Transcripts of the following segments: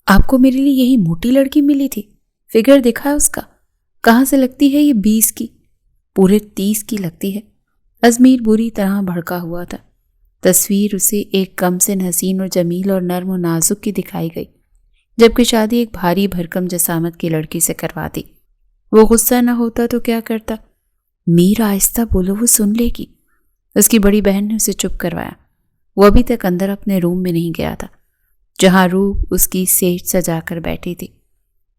آپ کو میرے لیے یہی موٹی لڑکی ملی تھی؟ فگر دکھا ہے اس کا؟ کہاں سے لگتی ہے یہ 20 کی؟ پورے 30 کی لگتی ہے۔ ازمیر بری طرح بھڑکا ہوا تھا۔ تصویر اسے ایک کم سے حسین اور جمیل اور نرم و نازک کی دکھائی گئی، جبکہ شادی ایک بھاری بھرکم جسامت کی لڑکی سے کرواتی۔ وہ غصہ نہ ہوتا تو کیا کرتا؟ میر آہستہ بولو، وہ سن لے گی۔ اس کی بڑی بہن نے اسے چپ کروایا۔ وہ ابھی تک اندر اپنے روم میں نہیں گیا تھا، جہاں روح اس کی سیج سجا کر بیٹھی تھی۔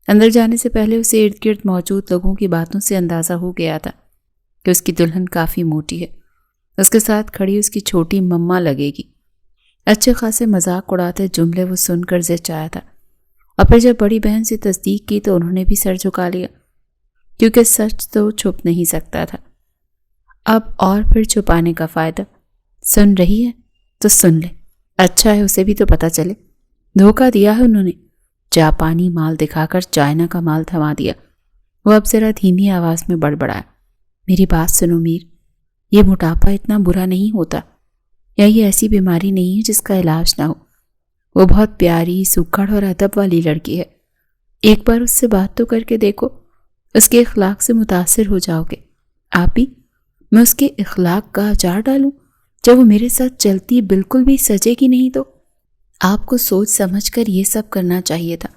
اندر جانے سے پہلے اسے ارد گرد موجود لوگوں کی باتوں سے اندازہ ہو گیا تھا کہ اس کی دلہن کافی موٹی ہے۔ اس کے ساتھ کھڑی اس کی چھوٹی مما لگے گی۔ اچھے خاصے مذاق اڑاتے جملے وہ سن کر زچ آیا تھا، اور پھر جب بڑی بہن سے تصدیق کی تو انہوں نے بھی سر جھکا لیا، کیونکہ سچ تو چھپ نہیں سکتا تھا۔ اب اور پھر چھپانے کا فائدہ؟ سن رہی ہے تو سن لے، اچھا ہے اسے بھی تو پتہ چلے۔ دھوکہ دیا ہے انہوں نے، جاپانی مال دکھا کر چائنا کا مال تھما دیا۔ وہ اب ذرا دھیمی آواز میں بڑبڑایا، میری بات سنو میر، یہ موٹاپا اتنا برا نہیں ہوتا، یا یہ ایسی بیماری نہیں ہے جس کا علاج نہ ہو۔ وہ بہت پیاری، سکڑ اور ادب والی لڑکی ہے۔ ایک بار اس سے بات تو کر کے دیکھو، اس کے اخلاق سے متاثر ہو جاؤ گے۔ آپ بھی؟ میں اس کے اخلاق کا اچار ڈالوں؟ جب وہ میرے ساتھ چلتی بالکل بھی سجے گی نہیں تو؟ آپ کو سوچ سمجھ کر یہ سب کرنا چاہیے تھا۔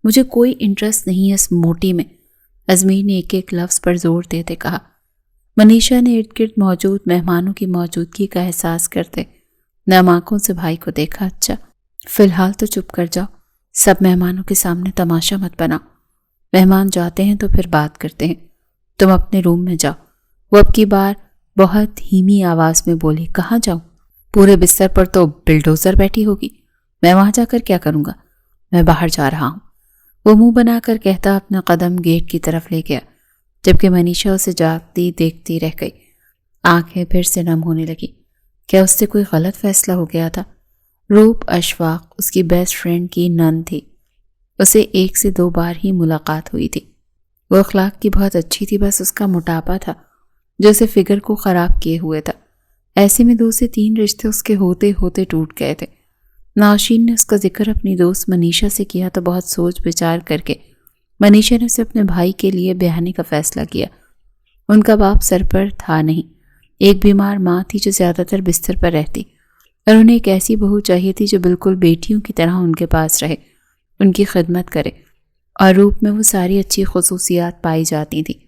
مجھے کوئی انٹرسٹ نہیں ہے اس موٹی میں، ازمیر نے ایک ایک لفظ پر زور دیتے کہا۔ منیشا نے ارد گرد موجود مہمانوں کی موجودگی کا احساس کرتے نم آنکھوں سے بھائی کو دیکھا۔ اچھا، فی الحال تو چپ کر جاؤ، سب مہمانوں کے سامنے تماشا مت بناؤ۔ مہمان جاتے ہیں تو پھر بات کرتے ہیں، تم اپنے روم میں جاؤ۔ وہ اب کی بار بہت دھیمی آواز میں بولی۔ کہاں جاؤں؟ پورے بستر پر تو بلڈوزر بیٹھی ہوگی، میں وہاں جا کر کیا کروں گا؟ میں باہر جا رہا ہوں، وہ منہ بنا کر کہتا اپنا قدم گیٹ کی طرف لے گیا، جبکہ منیشا اسے جاگتی دیکھتی رہ گئی۔ آنکھیں پھر سے نم ہونے لگی۔ کیا اس سے کوئی غلط فیصلہ ہو گیا تھا؟ روپ اشفاق اس کی بیسٹ فرینڈ کی نن تھی، اسے 1 سے 2 بار ہی ملاقات ہوئی تھی۔ وہ اخلاق کی بہت اچھی تھی، بس اس کا موٹاپا تھا جو اسے فگر کو خراب کیے ہوئے تھا۔ ایسے میں 2 سے 3 رشتے اس کے ہوتے ہوتے ٹوٹ گئے تھے۔ ناشین نے اس کا ذکر اپنی دوست منیشا سے کیا تو بہت سوچ بچار کر کے منیشا نے اسے اپنے بھائی کے لیے بیاہنے کا فیصلہ کیا۔ ان کا باپ سر پر تھا نہیں، ایک بیمار ماں تھی جو زیادہ تر بستر پر رہتی، اور انہیں ایک ایسی بہو چاہیے تھی جو بالکل بیٹیوں کی طرح ان کے پاس رہے، ان کی خدمت کرے، اور روپ میں وہ ساری اچھی خصوصیات پائی جاتی تھیں۔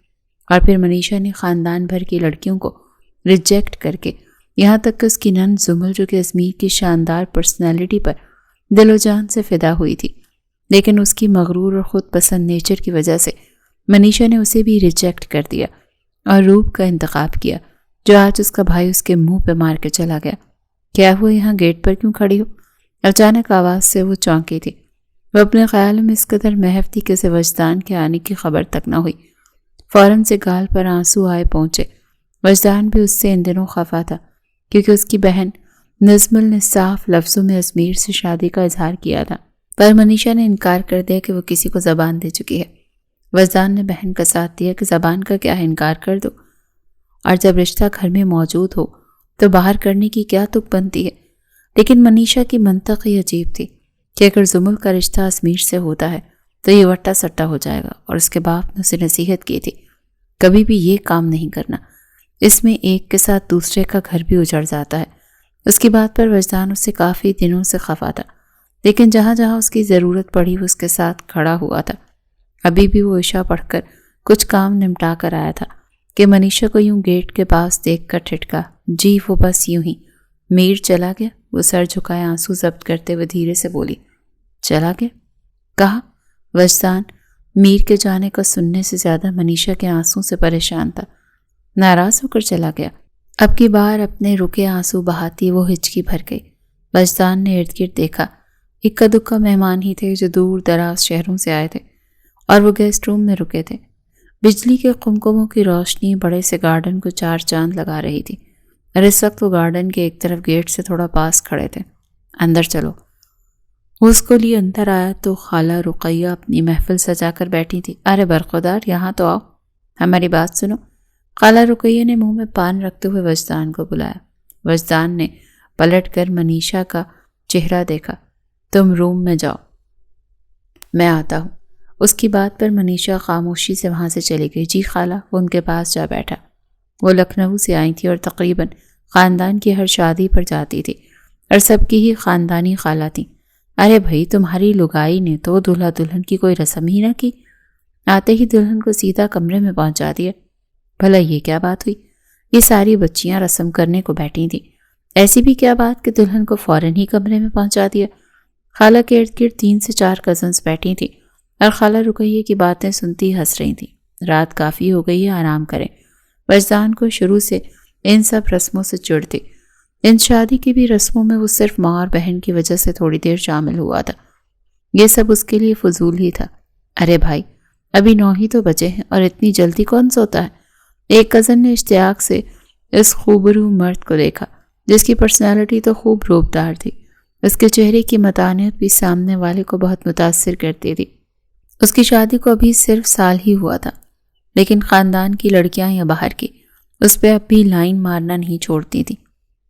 اور پھر منیشا نے خاندان بھر کی لڑکیوں کو ریجیکٹ کر کے، یہاں تک کہ اس کی نند زمل جو کہ ازمیر کی شاندار پرسنالٹی پر دل و جان سے فدا ہوئی تھی، لیکن اس کی مغرور اور خود پسند نیچر کی وجہ سے منیشا نے اسے بھی ریجیکٹ کر دیا اور روپ کا انتخاب کیا، جو آج اس کا بھائی اس کے منہ پہ مار کے چلا گیا۔ کیا ہوا، یہاں گیٹ پر کیوں کھڑی ہو؟ اچانک آواز سے وہ چونکی تھی۔ وہ اپنے خیالوں میں اس قدر محو تھی کہ اسے وجدان کے آنے کی خبر تک نہ ہوئی۔ فوراً سے گال پر آنسو آئے پہنچے۔ وجدان بھی اس سے ان دنوں خفا تھا، کیونکہ اس کی بہن نظمل نے صاف لفظوں میں ازمیر سے شادی کا اظہار کیا تھا، پر منیشا نے انکار کر دیا کہ وہ کسی کو زبان دے چکی ہے۔ وجدان نے بہن کا ساتھ دیا کہ زبان کا کیا ہے، انکار کر دو، اور جب رشتہ گھر میں موجود ہو تو باہر کرنے کی کیا تک بنتی ہے۔ لیکن منیشا کی منطق ہی عجیب تھی کہ اگر زمل کا رشتہ ازمیر سے ہوتا ہے تو یہ وٹا سٹا ہو جائے گا، اور اس کے باپ نے اسے نصیحت کی تھی کبھی بھی یہ کام نہیں کرنا، اس میں ایک کے ساتھ دوسرے کا گھر بھی اجڑ جاتا ہے۔ اس کی بات پر وجدان اس سے کافی دنوں سے خفا تھا، لیکن جہاں جہاں اس کی ضرورت پڑی وہ اس کے ساتھ کھڑا ہوا تھا۔ ابھی بھی وہ عشاء پڑھ کر کچھ کام نمٹا کر آیا تھا کہ منیشا کو یوں گیٹ کے پاس دیکھ کر ٹھٹکا۔ جی وہ بس یوں ہی۔ میر چلا گیا؟ وہ سر جھکائے آنسو ضبط کرتے ہوئے دھیرے سے بولی۔ چلا گیا؟ کہا؟ وجدان میر کے جانے کا سننے سے زیادہ منیشا کے آنسوں سے پریشان تھا۔ ناراض ہو کر چلا گیا؟ اب کی بار اپنے رکے آنسو بہاتی وہ ہچکی بھر گئی۔ وجدان نے ارد گرد دیکھا، اکا دکا مہمان ہی تھے جو دور دراز شہروں سے آئے تھے، اور وہ گیسٹ روم میں رکے تھے۔ بجلی کے قمقموں کی روشنی بڑے سے گارڈن کو 4 چاند لگا رہی تھی، اور اس وقت وہ گارڈن کے ایک طرف گیٹ سے تھوڑا پاس کھڑے تھے۔ اندر چلو۔ وہ اس کو لیے اندر آیا تو خالہ رقیہ اپنی محفل سجا کر بیٹھی تھی۔ ارے برخودار، یہاں تو آؤ، ہماری بات سنو۔ خالہ رقیہ نے منہ میں پان رکھتے ہوئے وجدان کو بلایا۔ وجدان نے پلٹ کر منیشا کا چہرہ دیکھا۔ تم روم میں جاؤ۔ میں آتا ہوں۔ اس کی بات پر منیشا خاموشی سے وہاں سے چلی گئی۔ جی خالہ، وہ ان کے پاس جا بیٹھا۔ وہ لکھنؤ سے آئی تھی اور تقریباً خاندان کی ہر شادی پر جاتی تھی اور سب کی ہی خاندانی خالہ تھی۔ ارے بھائی، تمہاری لگائی نے تو دلہا دلہن کی کوئی رسم ہی نہ کی، آتے ہی دلہن کو سیدھا کمرے میں پہنچا دیا۔ بھلا یہ کیا بات ہوئی؟ یہ ساری بچیاں رسم کرنے کو بیٹھی تھیں، ایسی بھی کیا بات کہ دلہن کو فوراً ہی کمرے میں پہنچا دیا؟ خالہ کے ارد گرد 3 سے 4 کزنس بیٹھی تھیں اور خالہ رقیہ کی باتیں سنتی ہنس رہی تھیں۔ رات کافی ہو گئی ہے، آرام کریں۔ وجدان کو شروع سے ان سب رسموں سے چڑ تھی۔ ان شادی کی بھی رسموں میں وہ صرف ماں اور بہن کی وجہ سے تھوڑی دیر شامل ہوا تھا۔ یہ سب اس کے لیے فضول ہی تھا۔ ارے بھائی، ابھی 9 ہی تو بجے ہیں اور اتنی جلدی کون سوتا ہے؟ ایک کزن نے اشتیاق سے اس خوبرو مرد کو دیکھا جس کی پرسنالٹی تو خوب روبدار تھی۔ اس کے چہرے کی متانت بھی سامنے والے کو بہت متاثر کرتی تھی۔ اس کی شادی کو ابھی صرف سال ہی ہوا تھا، لیکن خاندان کی لڑکیاں یا باہر کی اس پہ اب بھی لائن مارنا نہیں چھوڑتی تھی۔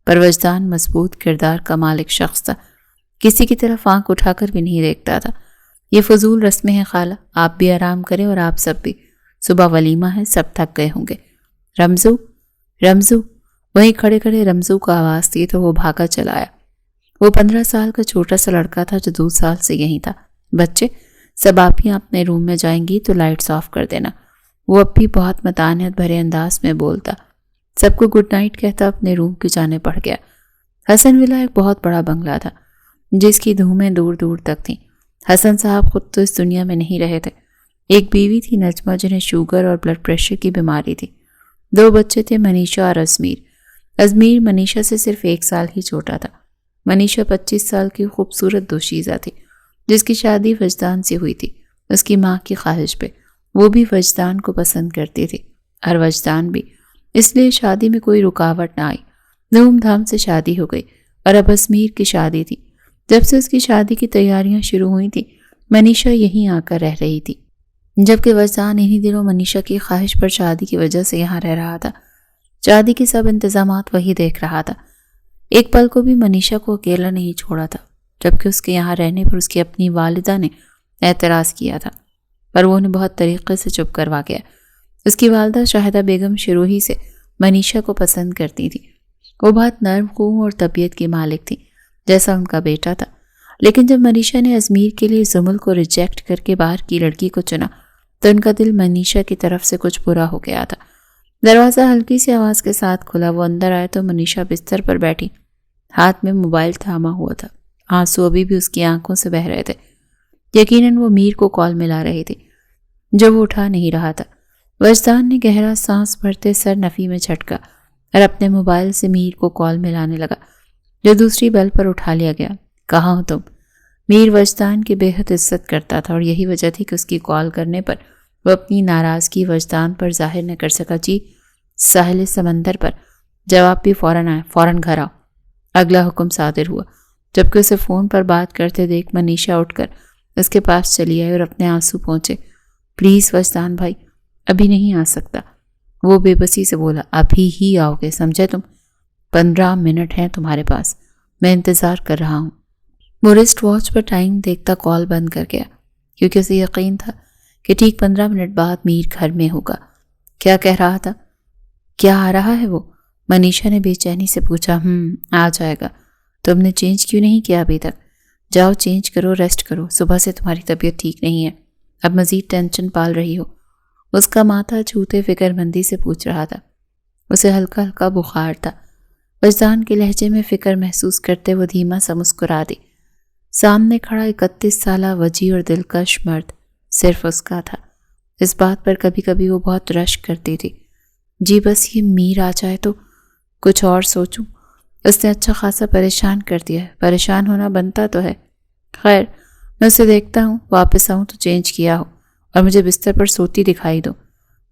پر وجدان مضبوط کردار کا مالک شخص تھا، کسی کی طرف آنکھ اٹھا کر بھی نہیں دیکھتا تھا۔ یہ فضول رسمیں ہیں خالہ، آپ بھی آرام کریں اور آپ سب بھی، صبح ولیمہ ہے، سب تھک گئے ہوں گے۔ رمزو، رمزو، وہیں کھڑے کھڑے رمزو کو آواز دی تو وہ بھاگا چلا آیا۔ وہ 15 سال کا چھوٹا سا لڑکا تھا جو 2 سال سے یہیں تھا۔ بچے، سب آپ ہی اپنے روم میں جائیں گی تو لائٹس آف کر دینا۔ وہ اب بھی بہت متانت بھرے انداز میں بولتا، سب کو گڈ نائٹ کہتا اپنے روم کی جانب بڑھ گیا۔ حسن ولا ایک بہت بڑا بنگلہ تھا جس کی دھومیں دور دور تک تھیں۔ حسن صاحب خود تو اس دنیا میں نہیں رہے تھے۔ ایک بیوی تھی نجمہ جنہیں شوگر اور بلڈ پریشر کی بیماری تھی۔ 2 بچے تھے، منیشا اور ازمیر۔ ازمیر منیشا سے صرف 1 سال ہی چھوٹا تھا۔ منیشا 25 سال کی خوبصورت دوشیزہ تھی جس کی شادی وجدان سے ہوئی تھی، اس کی ماں کی خواہش پہ۔ وہ بھی وجدان کو پسند کرتی تھی اور وجدان بھی، اس لیے شادی میں کوئی رکاوٹ نہ آئی۔ دھوم دھام سے شادی ہو گئی اور اب ازمیر کی شادی تھی۔ جب سے اس کی شادی کی تیاریاں شروع ہوئی تھیں، منیشا یہیں آ کر رہ رہی تھی، جبکہ وجدان انہی دنوں منیشا کی خواہش پر شادی کی وجہ سے یہاں رہ رہا تھا۔ شادی کے سب انتظامات وہی دیکھ رہا تھا۔ ایک پل کو بھی منیشا کو اکیلا نہیں چھوڑا تھا، جبکہ اس کے یہاں رہنے پر اس کی اپنی والدہ نے اعتراض کیا تھا، پر وہ انہیں بہت طریقے سے چپ کروا گیا۔ اس کی والدہ شاہدہ بیگم شروع ہی سے منیشا کو پسند کرتی تھی۔ وہ بہت نرم خو اور طبیعت کی مالک تھی، جیسا ان کا بیٹا تھا۔ لیکن جب منیشا نے ازمیر کے لیے زمل کو ریجیکٹ کر کے باہر کی لڑکی کو چنا تو ان کا دل منیشا کی طرف سے کچھ برا ہو گیا تھا۔ دروازہ ہلکی سی آواز کے ساتھ کھلا۔ وہ اندر آئے تو منیشا بستر پر بیٹھی، ہاتھ میں موبائل تھاما ہوا تھا۔ آنسو ابھی بھی اس کی آنکھوں سے بہہ رہے تھے۔ یقیناً وہ میر کو کال ملا رہی تھی جو وہ اٹھا نہیں رہا تھا۔ وجدان نے گہرا سانس بھرتے سر نفی میں جھٹکا اور اپنے موبائل سے میر کو کال ملانے لگا جو دوسری بیل پر اٹھا لیا گیا۔ کہاں ہو تم؟ میر وجدان کی بے حد عزت کرتا تھا اور یہی وجہ تھی کہ اس کی کال کرنے پر وہ اپنی ناراضگی وجدان پر ظاہر نہ کر سکا۔ جی، ساحل سمندر پر۔ جواب بھی فوراً آیا، فوراً گھر آؤ۔ اگلا حکم صادر ہوا، جبکہ اسے فون پر بات کرتے دیکھ منیشا اٹھ کر اس کے پاس چلی آئی اور اپنے آنسو پہنچے۔ پلیز وجدان بھائی، ابھی نہیں آ سکتا۔ وہ بے بسی سے بولا، ابھی ہی آؤ گے، سمجھے تم؟ 15 منٹ ہیں تمہارے پاس، میں انتظار کر رہا ہوں۔ وہ رسٹ واچ پر ٹائم دیکھتا کال بند کر گیا، کیونکہ اسے یقین تھا کہ ٹھیک 15 منٹ بعد میر گھر میں ہوگا۔ کیا کہہ رہا تھا؟ کیا آ رہا ہے وہ؟ منیشا نے بے چینی سے پوچھا۔ آ جائے گا۔ تم نے چینج کیوں نہیں کیا ابھی تک؟ جاؤ چینج کرو، ریسٹ کرو، صبح سے تمہاری طبیعت ٹھیک نہیں ہے، اب مزید ٹینشن پال رہی ہو۔ اس کا ماتھا چھوتے فکر مندی سے پوچھ رہا تھا۔ اسے ہلکا ہلکا بخار تھا۔ وجدان کے لہجے میں فکر محسوس کرتے وہ دھیما سا مسکرا دی۔ سامنے کھڑا 31 سالہ وجی اور دلکش مرد صرف اس کا تھا۔ اس بات پر کبھی کبھی وہ بہت رشک کرتی تھی، جی بس یہ میر آ جائے تو کچھ اور سوچوں۔ اس نے اچھا خاصا پریشان کر دیا ہے، پریشان ہونا بنتا تو ہے۔ خیر، میں اسے دیکھتا ہوں، واپس آؤں تو چینج کیا ہو اور مجھے بستر پر سوتی دکھائی دو۔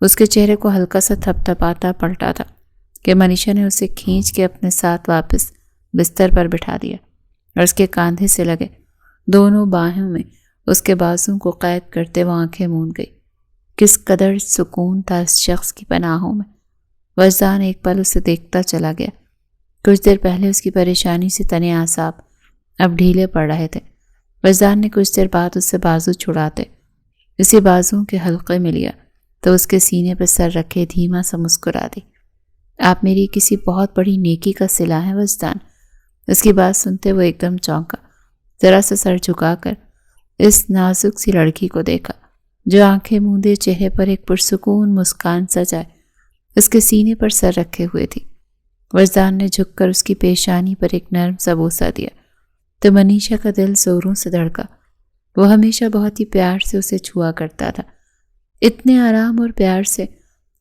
اس کے چہرے کو ہلکا سا تھپ تھپاتا پلٹا تھا کہ منیشا نے اسے کھینچ کے اپنے ساتھ واپس بستر پر بٹھا دیا اور اس کے کاندھے سے لگے دونوں باہوں میں اس کے بازوں کو قید کرتے وہ آنکھیں موند گئی۔ کس قدر سکون تھا اس شخص کی پناہوں میں۔ وجدان ایک پل اسے دیکھتا چلا گیا۔ کچھ دیر پہلے اس کی پریشانی سے تنے اعصاب اب ڈھیلے پڑ رہے تھے۔ وجدان نے کچھ دیر بعد اس سے بازو چھڑاتے اسی بازوؤں کے حلقے میں لیا تو اس کے سینے پر سر رکھے دھیما سا مسکرا دی۔ آپ میری کسی بہت بڑی نیکی کا صلہ ہے وجدان۔ اس کی بات سنتے وہ ایک دم چونکا، ذرا سا سر جھکا کر اس نازک سی لڑکی کو دیکھا جو آنکھیں موندے چہرے پر ایک پرسکون مسکان سجائے اس کے سینے پر سر رکھے ہوئے تھی۔ وجدان نے جھک کر اس کی پیشانی پر ایک نرم سا بوسہ دیا تو منیشا کا دل زوروں سے دھڑکا۔ وہ ہمیشہ بہت ہی پیار سے اسے چھوا کرتا تھا، اتنے آرام اور پیار سے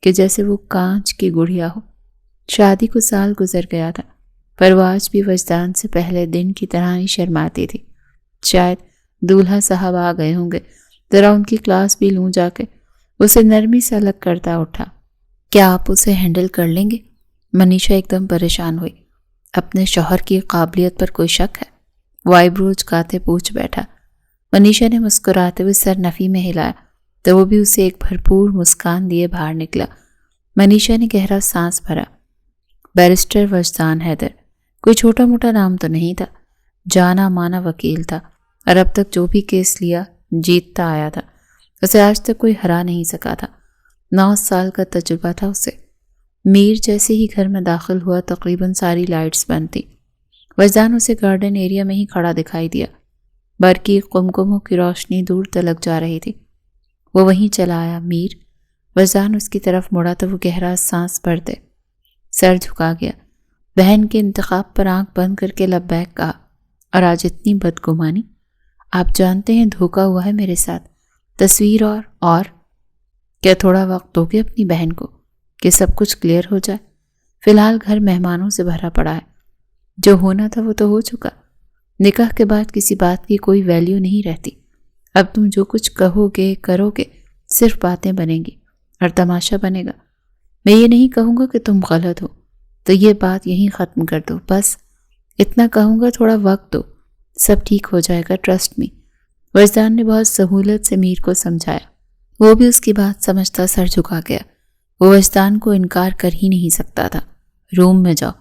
کہ جیسے وہ کانچ کی گڑیا ہو۔ شادی کو سال گزر گیا تھا پر وہ آج بھی وجدان سے پہلے دن کی طرح ہی شرماتی تھی۔ شاید دولہا صاحب آ گئے ہوں گے، ذرا ان کی کلاس بھی لوں جا کے۔ اسے نرمی سے الگ کرتا اٹھا۔ کیا آپ اسے ہینڈل کر لیں گے؟ منیشا ایک دم پریشان ہوئی۔ اپنے شوہر کی قابلیت پر کوئی شک ہے؟ وہ آئی بروز کاتے پوچھ بیٹھا۔ منیشا نے مسکراتے ہوئے سر نفی میں ہلایا تو وہ بھی اسے ایک بھرپور مسکان دیے باہر نکلا۔ منیشا نے گہرا سانس بھرا۔ بیرسٹر وجدان حیدر کوئی چھوٹا موٹا نام تو نہیں تھا، جانا مانا وکیل تھا اور اب تک جو بھی کیس لیا جیتتا آیا تھا۔ اسے آج تک کوئی ہرا نہیں سکا تھا۔ 9 سال کا تجربہ تھا اسے۔ میر جیسے ہی گھر میں داخل ہوا تقریباً ساری لائٹس بند تھی۔ وجدان اسے گارڈن ایریا میں ہی کھڑا دکھائی دیا۔ برقی قمقموں کی روشنی دور تلک جا رہی تھی۔ وہ وہیں چلا آیا۔ میر؟ وجدان اس کی طرف مڑا تو وہ گہرا سانس بھرتے سر جھکا گیا۔ بہن کے انتخاب پر آنکھ بند کر کے لبیک کہا، اور آج اتنی بدگمانی؟ آپ جانتے ہیں دھوکا ہوا ہے میرے ساتھ، تصویر اور کیا تھوڑا وقت دو گے اپنی بہن کو کہ سب کچھ کلیئر ہو جائے؟ فی الحال گھر مہمانوں سے بھرا پڑا ہے، جو ہونا تھا وہ تو ہو چکا۔ نکاح کے بعد کسی بات کی کوئی ویلیو نہیں رہتی۔ اب تم جو کچھ کہو گے کرو گے صرف باتیں بنیں گی اور تماشا بنے گا۔ میں یہ نہیں کہوں گا کہ تم غلط ہو تو یہ بات یہیں ختم کر دو، بس اتنا کہوں گا تھوڑا وقت دو، سب ٹھیک ہو جائے گا، ٹرسٹ می۔ وجدان نے بہت سہولت سے میر کو سمجھایا۔ وہ بھی اس کی بات سمجھتا سر جھکا گیا۔ وہ وجدان کو انکار کر ہی نہیں سکتا تھا۔ روم میں جاؤ،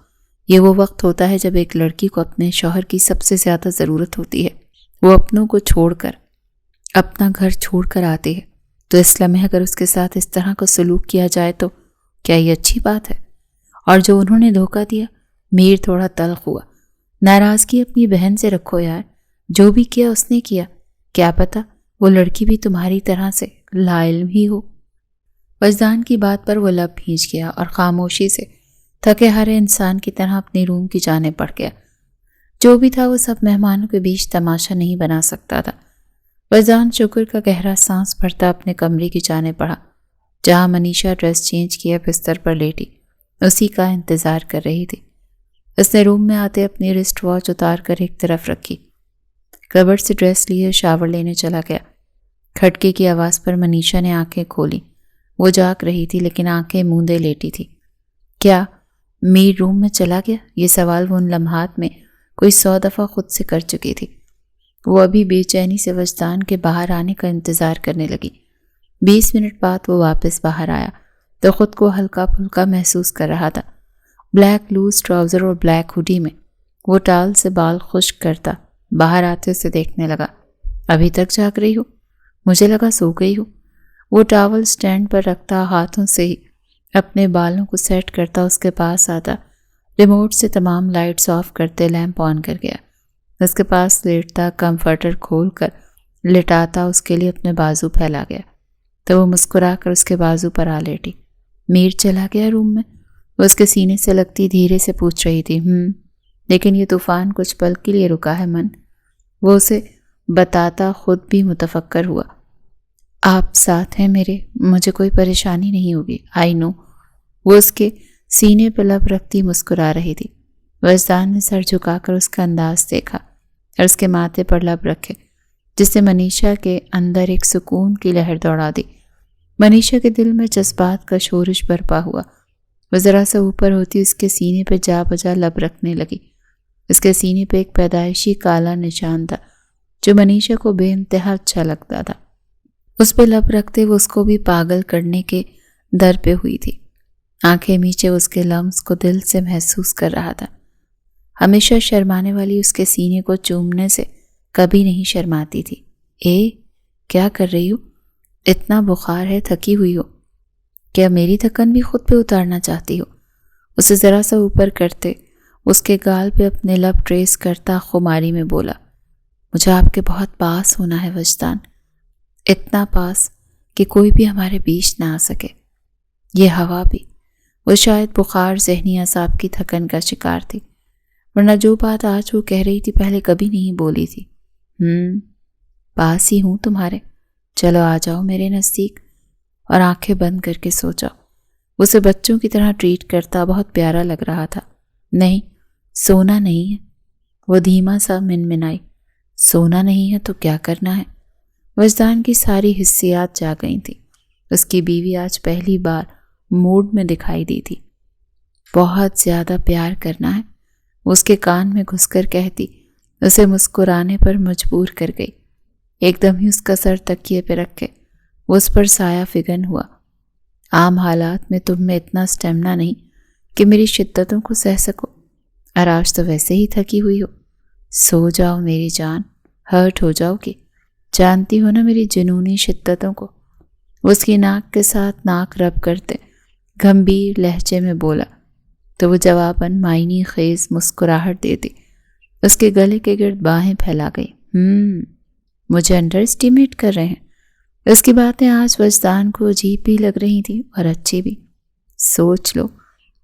یہ وہ وقت ہوتا ہے جب ایک لڑکی کو اپنے شوہر کی سب سے زیادہ ضرورت ہوتی ہے۔ وہ اپنوں کو چھوڑ کر، اپنا گھر چھوڑ کر آتی ہے تو اس لمحے اگر اس کے ساتھ اس طرح کا سلوک کیا جائے تو کیا یہ اچھی بات ہے؟ اور جو انہوں نے دھوکہ دیا، میر تھوڑا تلخ ہوا۔ ناراضگی اپنی بہن سے رکھو یار، جو بھی کیا اس نے کیا، کیا پتا وہ لڑکی بھی تمہاری طرح سے لا علم ہی ہو۔ وجدان کی بات پر وہ لب بھیج گیا اور خاموشی سے تھکے ہارے انسان کی طرح اپنے روم کی جانب بڑھ گیا۔ جو بھی تھا وہ سب مہمانوں کے بیچ تماشا نہیں بنا سکتا تھا۔ وجدان شکر کا گہرا سانس بھرتا اپنے کمرے کی جانب بڑھا جہاں منیشا ڈریس چینج کیا بستر پر لیٹی اسی کا انتظار کر رہی تھی۔ اس نے روم میں آتے اپنی رسٹ واچ اتار کر ایک طرف رکھی، کبرڈ سے ڈریس لیے شاور لینے چلا گیا۔ کھٹکے کی آواز پر منیشا نے آنکھیں کھولی۔ وہ جاگ رہی تھی لیکن آنکھیں موندے لیٹی تھی۔ کیا میر روم میں چلا گیا؟ یہ سوال وہ ان لمحات میں کوئی 100 دفعہ خود سے کر چکی تھی۔ وہ ابھی بے چینی سے وجدان کے باہر آنے کا انتظار کرنے لگی۔ 20 منٹ بعد وہ واپس باہر آیا تو خود کو ہلکا پھلکا محسوس کر رہا تھا۔ بلیک لوز ٹراؤزر اور بلیک ہوڈی میں وہ ٹال سے بال خشک کرتا باہر آتے اسے دیکھنے لگا۔ ابھی تک جاگ رہی ہو؟ مجھے لگا سو گئی ہو۔ وہ ٹاول سٹینڈ پر رکھتا ہاتھوں سے ہی اپنے بالوں کو سیٹ کرتا اس کے پاس آتا، ریموٹ سے تمام لائٹس آف کرتے لیمپ آن کر گیا۔ اس کے پاس لیٹتا، کمفرٹر کھول کر لٹاتا اس کے لیے اپنے بازو پھیلا گیا تو وہ مسکرا کر اس کے بازو پر آ لیٹی۔ میر چلا گیا روم میں؟ وہ اس کے سینے سے لگتی دھیرے سے پوچھ رہی تھی۔ لیکن یہ طوفان کچھ پل کے لیے رکا ہے من۔ وہ اسے بتاتا خود بھی متفکر ہوا۔ آپ ساتھ ہیں میرے، مجھے کوئی پریشانی نہیں ہوگی، آئی نو۔ وہ اس کے سینے پہ لب رکھتی مسکرا رہی تھی۔ وجدان نے سر جھکا کر اس کا انداز دیکھا اور اس کے ماتھے پر لب رکھے جس نے منیشا کے اندر ایک سکون کی لہر دوڑا دی۔ منیشا کے دل میں جذبات کا شورش برپا ہوا۔ وہ ذرا سا اوپر ہوتی اس کے سینے پہ جا بجا لب رکھنے لگی۔ اس کے سینے پہ ایک پیدائشی کالا نشان تھا جو منیشا کو بے انتہا اچھا لگتا تھا۔ اس پہ لب رکھتے وہ اس کو بھی پاگل کرنے کے در پہ ہوئی تھی۔ آنکھیں میچے اس کے لمس کو دل سے محسوس کر رہا تھا۔ ہمیشہ شرمانے والی اس کے سینے کو چومنے سے کبھی نہیں شرماتی تھی۔ کیا کر رہی ہو؟ اتنا بخار ہے، تھکی ہوئی ہو؟ کیا میری تھکن بھی خود پہ اتارنا چاہتی ہو؟ اسے ذرا سا اوپر کرتے اس کے گال پہ اپنے لب ٹریس کرتا خماری میں بولا، مجھے آپ کے بہت پاس ہونا ہے وجدان، اتنا پاس کہ کوئی بھی ہمارے بیچ نہ آ سکے۔ یہ ہوا بھی، وہ شاید بخار ذہنی اعصاب کی تھکن کا شکار تھی، ورنہ جو بات آج وہ کہہ رہی تھی پہلے کبھی نہیں بولی تھی۔ پاس ہی ہوں تمہارے، چلو آ جاؤ میرے نزدیک، اور آنکھیں بند کر کے سو جاؤ۔ اسے بچوں کی طرح ٹریٹ کرتا بہت پیارا لگ رہا تھا۔ نہیں، سونا نہیں ہے، وہ دھیما سا منمنائی، سونا نہیں ہے تو کیا کرنا ہے؟ وجدان کی ساری حسیات جا گئی تھی۔ اس کی بیوی آج پہلی بار موڈ میں دکھائی دی تھی۔ بہت زیادہ پیار کرنا ہے، اس کے کان میں گھس کر کہتی، اسے مسکرانے پر مجبور کر گئی۔ ایک دم ہی اس کا سر تکیے پہ رکھ کے وہ اس پر سایہ فگن ہوا۔ عام حالات میں تم میں اتنا سٹیمنا نہیں کہ میری شدتوں کو سہ سکو، اور آج تو ویسے ہی تھکی ہوئی ہو۔ سو جاؤ میری جان، ہرٹ ہو جاؤ گی، جانتی ہو نا میری جنونی شدتوں کو۔ اس کی ناک کے ساتھ ناک رب کرتے گھمبیر لہجے میں بولا تو وہ جواباً معنی خیز مسکراہٹ دیتی۔ اس کے گلے کے گرد باہیں پھیلا گئی۔ مجھے انڈر اسٹیمیٹ کر رہے ہیں۔ اس کی باتیں آج وجدان کو عجیب بھی لگ رہی تھی اور اچھی بھی۔ سوچ لو،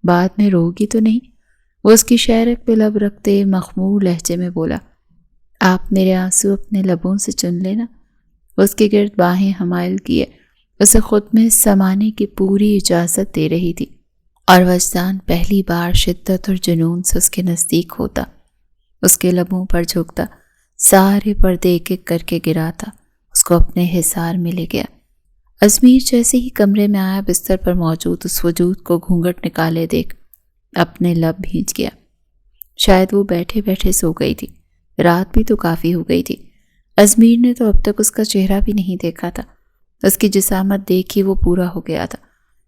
بعد میں روگی تو نہیں؟ وہ اس کی شہرک پہ لب رکھتے مخمور لہجے میں بولا، آپ میرے آنسو اپنے لبوں سے چن لینا۔ اس کے گرد باہیں حمائل کیے اسے خود میں سمانے کی پوری اجازت دے رہی تھی، اور وجدان پہلی بار شدت اور جنون سے اس کے نزدیک ہوتا، اس کے لبوں پر جھکتا، سارے پردے ایک ایک کر کے گراتا، اس کو اپنے حصار میں لے گیا۔ ازمیر جیسے ہی کمرے میں آیا، بستر پر موجود اس وجود کو گھونگھٹ نکالے دیکھ اپنے لب بھیج گیا۔ شاید وہ بیٹھے بیٹھے سو گئی تھی، رات بھی تو کافی ہو گئی تھی۔ ازمیر نے تو اب تک اس کا چہرہ بھی نہیں دیکھا تھا، اس کی جسامت دیکھی وہ پورا ہو گیا تھا۔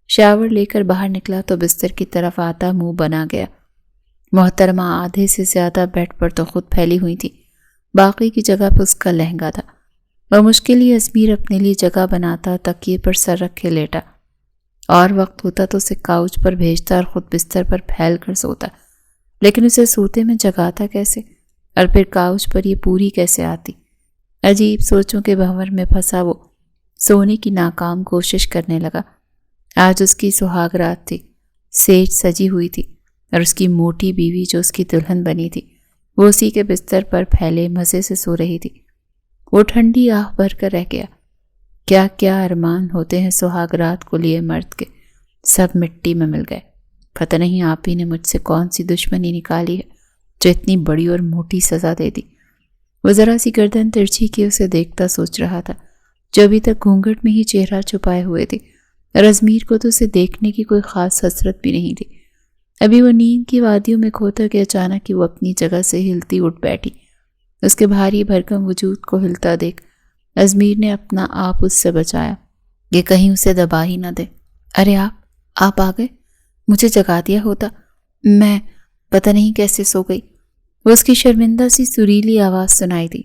شاور لے کر باہر نکلا تو بستر کی طرف آتا منہ بنا گیا۔ محترمہ آدھے سے زیادہ بیڈ پر تو خود پھیلی ہوئی تھی، باقی کی جگہ پہ اس کا لہنگا تھا۔ بمشکل ہی ازمیر اپنے لیے جگہ بناتا، تکیے پر سر رکھے لیٹا، اور وقت ہوتا تو اسے کاؤچ پر بھیجتا اور خود بستر پر پھیل کر سوتا، لیکن اسے سوتے میں جگاتا کیسے، اور پھر کاؤچ پر یہ پوری کیسے آتی؟ عجیب سوچوں کے بھنور میں پھنسا وہ سونے کی ناکام کوشش کرنے لگا۔ آج اس کی سہاگ رات تھی، سیج سجی ہوئی تھی، اور اس کی موٹی بیوی جو اس کی دلہن بنی تھی وہ اسی کے بستر پر پھیلے مزے سے سو رہی تھی۔ وہ ٹھنڈی آہ بھر کر رہ گیا۔ کیا کیا ارمان ہوتے ہیں سہاگ رات کو لیے مرد کے، سب مٹی میں مل گئے۔ پتہ نہیں آپ ہی نے مجھ سے کون سی دشمنی نکالی ہے جو اتنی بڑی اور موٹی سزا دے دی۔ وہ ذرا سی گردن ترچھی کی اسے دیکھتا سوچ رہا تھا، جو ابھی تک گھونگھٹ میں ہی چہرہ چھپائے ہوئے تھی، اور ازمیر کو تو اسے دیکھنے کی کوئی خاص حسرت بھی نہیں تھی۔ ابھی وہ نیند کی وادیوں میں کھوتا کہ اچانک ہی وہ اپنی جگہ سے ہلتی اٹھ بیٹھی۔ اس کے بھاری بھرکم وجود کو ہلتا دیکھ ازمیر نے اپنا آپ اس سے بچایا، یہ کہیں اسے دبا ہی نہ دے۔ ارے آپ آ گئے، مجھے جگا دیا ہوتا، میں پتہ نہیں کیسے سو گئی۔ وہ اس کی شرمندہ سی سریلی آواز سنائی دی۔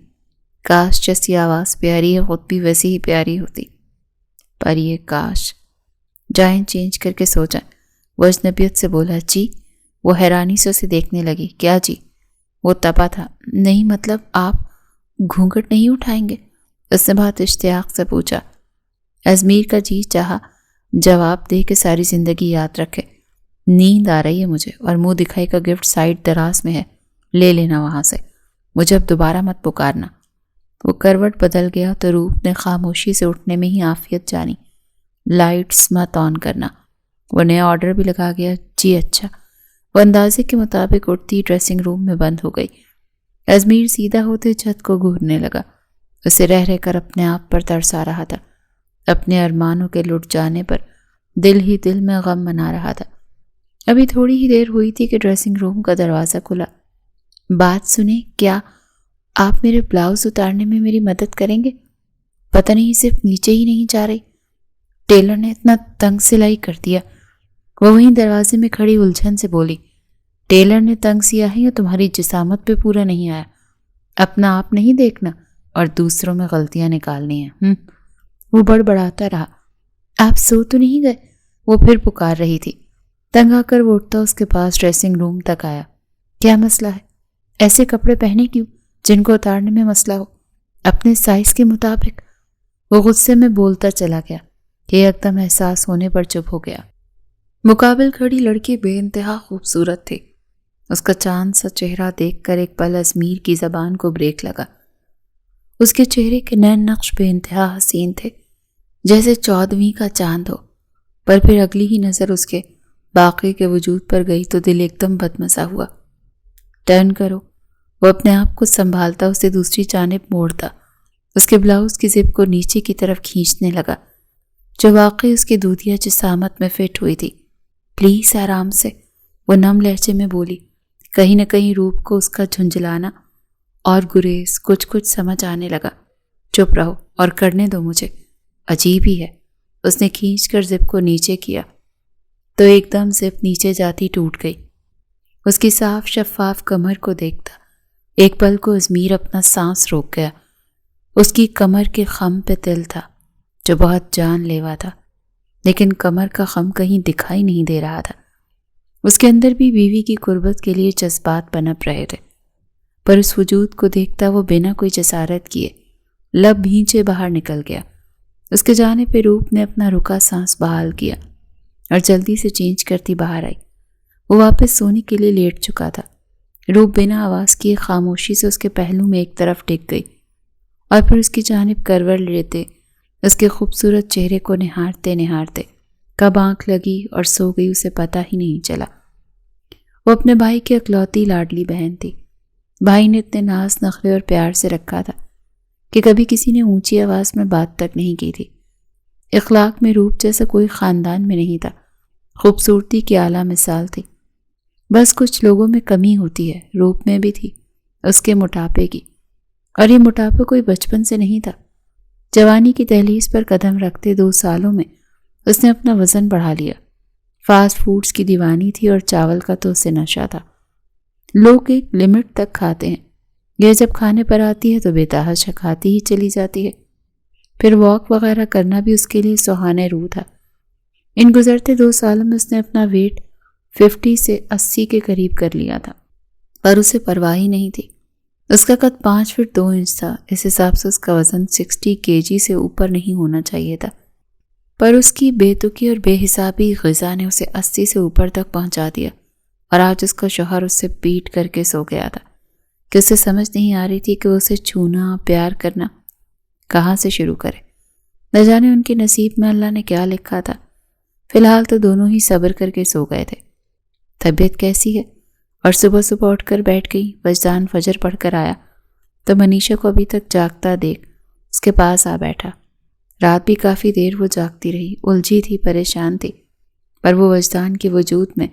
کاش جیسی آواز پیاری ہے خود بھی ویسی ہی پیاری ہوتی، پر یہ کاش۔ جائیں چینج کر کے سو جائیں، وہ اجنبیت سے بولا۔ جی؟ وہ حیرانی سے اسے دیکھنے لگی۔ کیا جی؟ وہ تپا تھا۔ نہیں مطلب آپ گھونگھٹ نہیں اٹھائیں گے؟ اس نے بہت اشتیاق سے پوچھا۔ ازمیر کا جی چاہا جواب دے کے ساری زندگی یاد رکھے، نیند آ رہی ہے مجھے، اور منہ دکھائی کا گفٹ سائڈ دراز میں ہے، لے لینا وہاں سے، مجھے اب دوبارہ مت پکارنا۔ وہ کروٹ بدل گیا تو روپ نے خاموشی سے اٹھنے میں ہی عافیت جانی۔ لائٹس مت آن کرنا۔ وہ نیا آرڈر بھی لگا گیا۔ جی اچھا۔ وہ اندازے کے مطابق اٹھتی ڈریسنگ روم میں بند ہو گئی۔ ازمیر سیدھا ہوتے چھت کو گھورنے لگا، اسے رہ رہ کر اپنے آپ پر ترس آ رہا تھا، اپنے ارمانوں کے لٹ جانے پر دل ہی دل میں غم منا رہا تھا۔ ابھی تھوڑی ہی دیر ہوئی تھی کہ ڈریسنگ روم کا دروازہ کھلا۔ بات سنیں، کیا آپ میرے بلاؤز اتارنے میں میری مدد کریں گے؟ پتہ نہیں صرف نیچے ہی نہیں جا رہی، ٹیلر نے اتنا تنگ سلائی کر دیا۔ وہ وہیں دروازے میں کھڑی الجھن سے بولی۔ ٹیلر نے تنگ سیا ہے یا تمہاری جسامت پہ پورا نہیں آیا؟ اپنا آپ نہیں دیکھنا اور دوسروں میں غلطیاں نکالنی ہیں۔ وہ بڑبڑاتا رہا۔ آپ سو تو نہیں گئے؟ وہ پھر پکار رہی تھی۔ تنگ آ کر وہ اٹھتا اس کے پاس ڈریسنگ روم تک آیا۔ کیا مسئلہ ہے؟ ایسے کپڑے پہنے کیوں جن کو اتارنے میں مسئلہ ہو؟ اپنے سائز کے مطابق۔ وہ غصے میں بولتا چلا گیا کہ ایک دم احساس ہونے پر چپ ہو گیا۔ مقابل کھڑی لڑکی بے انتہا خوبصورت تھی۔ اس کا چاند سا چہرہ دیکھ کر ایک پل ازمیر کی زبان کو بریک لگا۔ اس کے چہرے کے نین نقش بے انتہا حسین تھے، جیسے 14ویں کا چاند ہو، پر پھر اگلی ہی نظر اس کے باقی کے وجود پر گئی تو دل ایک دم بدمزہ ہوا۔ ٹرن کرو، وہ اپنے آپ کو سنبھالتا اسے دوسری جانب موڑتا، اس کے بلاؤز کی زپ کو نیچے کی طرف کھینچنے لگا جو واقعی اس کی دودھیا جسامت میں فٹ ہوئی تھی۔ پلیز آرام سے، وہ نم لہجے میں بولی۔ کہیں نہ کہیں روپ کو اس کا جھنجھلانا اور گریز کچھ سمجھ آنے لگا۔ چپ رہو اور کرنے دو مجھے، عجیب ہی ہے۔ اس نے کھینچ کر زپ کو نیچے کیا تو ایک دم زپ نیچے جاتی ٹوٹ گئی۔ اس کی صاف شفاف کمر کو دیکھتا ایک پل کو ازمیر اپنا سانس روک گیا۔ اس کی کمر کے خم پہ تل تھا جو بہت جان لیوا تھا، لیکن کمر کا خم کہیں دکھائی نہیں دے رہا تھا۔ اس کے اندر بھی بیوی کی قربت کے لیے جذبات پنپ رہے تھے، پر اس وجود کو دیکھتا وہ بنا کوئی جسارت کیے لب بھینچے باہر نکل گیا۔ اس کے جانے پہ روپ نے اپنا رکا سانس بحال کیا اور جلدی سے چینج کرتی باہر آئی۔ وہ واپس سونے کے لیے لیٹ چکا تھا۔ روپ بنا آواز کیے خاموشی سے اس کے پہلو میں ایک طرف ٹک گئی اور پھر اس کی جانب کروٹ لیتے اس کے خوبصورت چہرے کو نہارتے کب آنکھ لگی اور سو گئی اسے پتہ ہی نہیں چلا۔ وہ اپنے بھائی کی اکلوتی لاڈلی بہن تھی۔ بھائی نے اتنے ناز نخرے اور پیار سے رکھا تھا کہ کبھی کسی نے اونچی آواز میں بات تک نہیں کی تھی۔ اخلاق میں روپ جیسا کوئی خاندان میں نہیں تھا۔ خوبصورتی کی اعلیٰ مثال تھی۔ بس کچھ لوگوں میں کمی ہوتی ہے، روپ میں بھی تھی، اس کے موٹاپے کی، اور یہ موٹاپا کوئی بچپن سے نہیں تھا۔ جوانی کی دہلیز پر قدم رکھتے 2 سالوں میں اس نے اپنا وزن بڑھا لیا۔ فاسٹ فوڈز کی دیوانی تھی اور چاول کا تو اسے نشہ تھا۔ لوگ ایک لمٹ تک کھاتے ہیں، یہ جب کھانے پر آتی ہے تو بے تحاشا کھاتی ہی چلی جاتی ہے۔ پھر واک وغیرہ کرنا بھی اس کے لیے سہانے روح تھا۔ ان گزرتے 2 سالوں میں اس نے اپنا ویٹ 50 سے 80 کے قریب کر لیا تھا، پر اسے پرواہ ہی نہیں تھی۔ اس کا قد 5 فٹ 2 انچ تھا، اس حساب سے اس کا وزن 60 kg سے اوپر نہیں ہونا چاہیے تھا، پر اس کی بے تکی اور بے حسابی غذا نے اسے 80 سے اوپر تک پہنچا دیا۔ اور آج اس کا شوہر اس سے پیٹ کر کے سو گیا تھا کہ اسے سمجھ نہیں آ رہی تھی کہ اسے چھونا، پیار کرنا کہاں سے شروع کرے۔ نہ جانے ان کے نصیب میں اللہ نے کیا لکھا تھا۔ فی الحال تو دونوں ہی صبر کر کے سو گئے تھے۔ طبیعت کیسی ہے؟ اور صبح اٹھ کر بیٹھ گئی۔ وجدان فجر پڑھ کر آیا تو منیشا کو ابھی تک جاگتا دیکھ اس کے پاس آ بیٹھا۔ رات بھی کافی دیر وہ جاگتی رہی، الجھی تھی، پریشان تھی، پر وہ وجدان کے وجود میں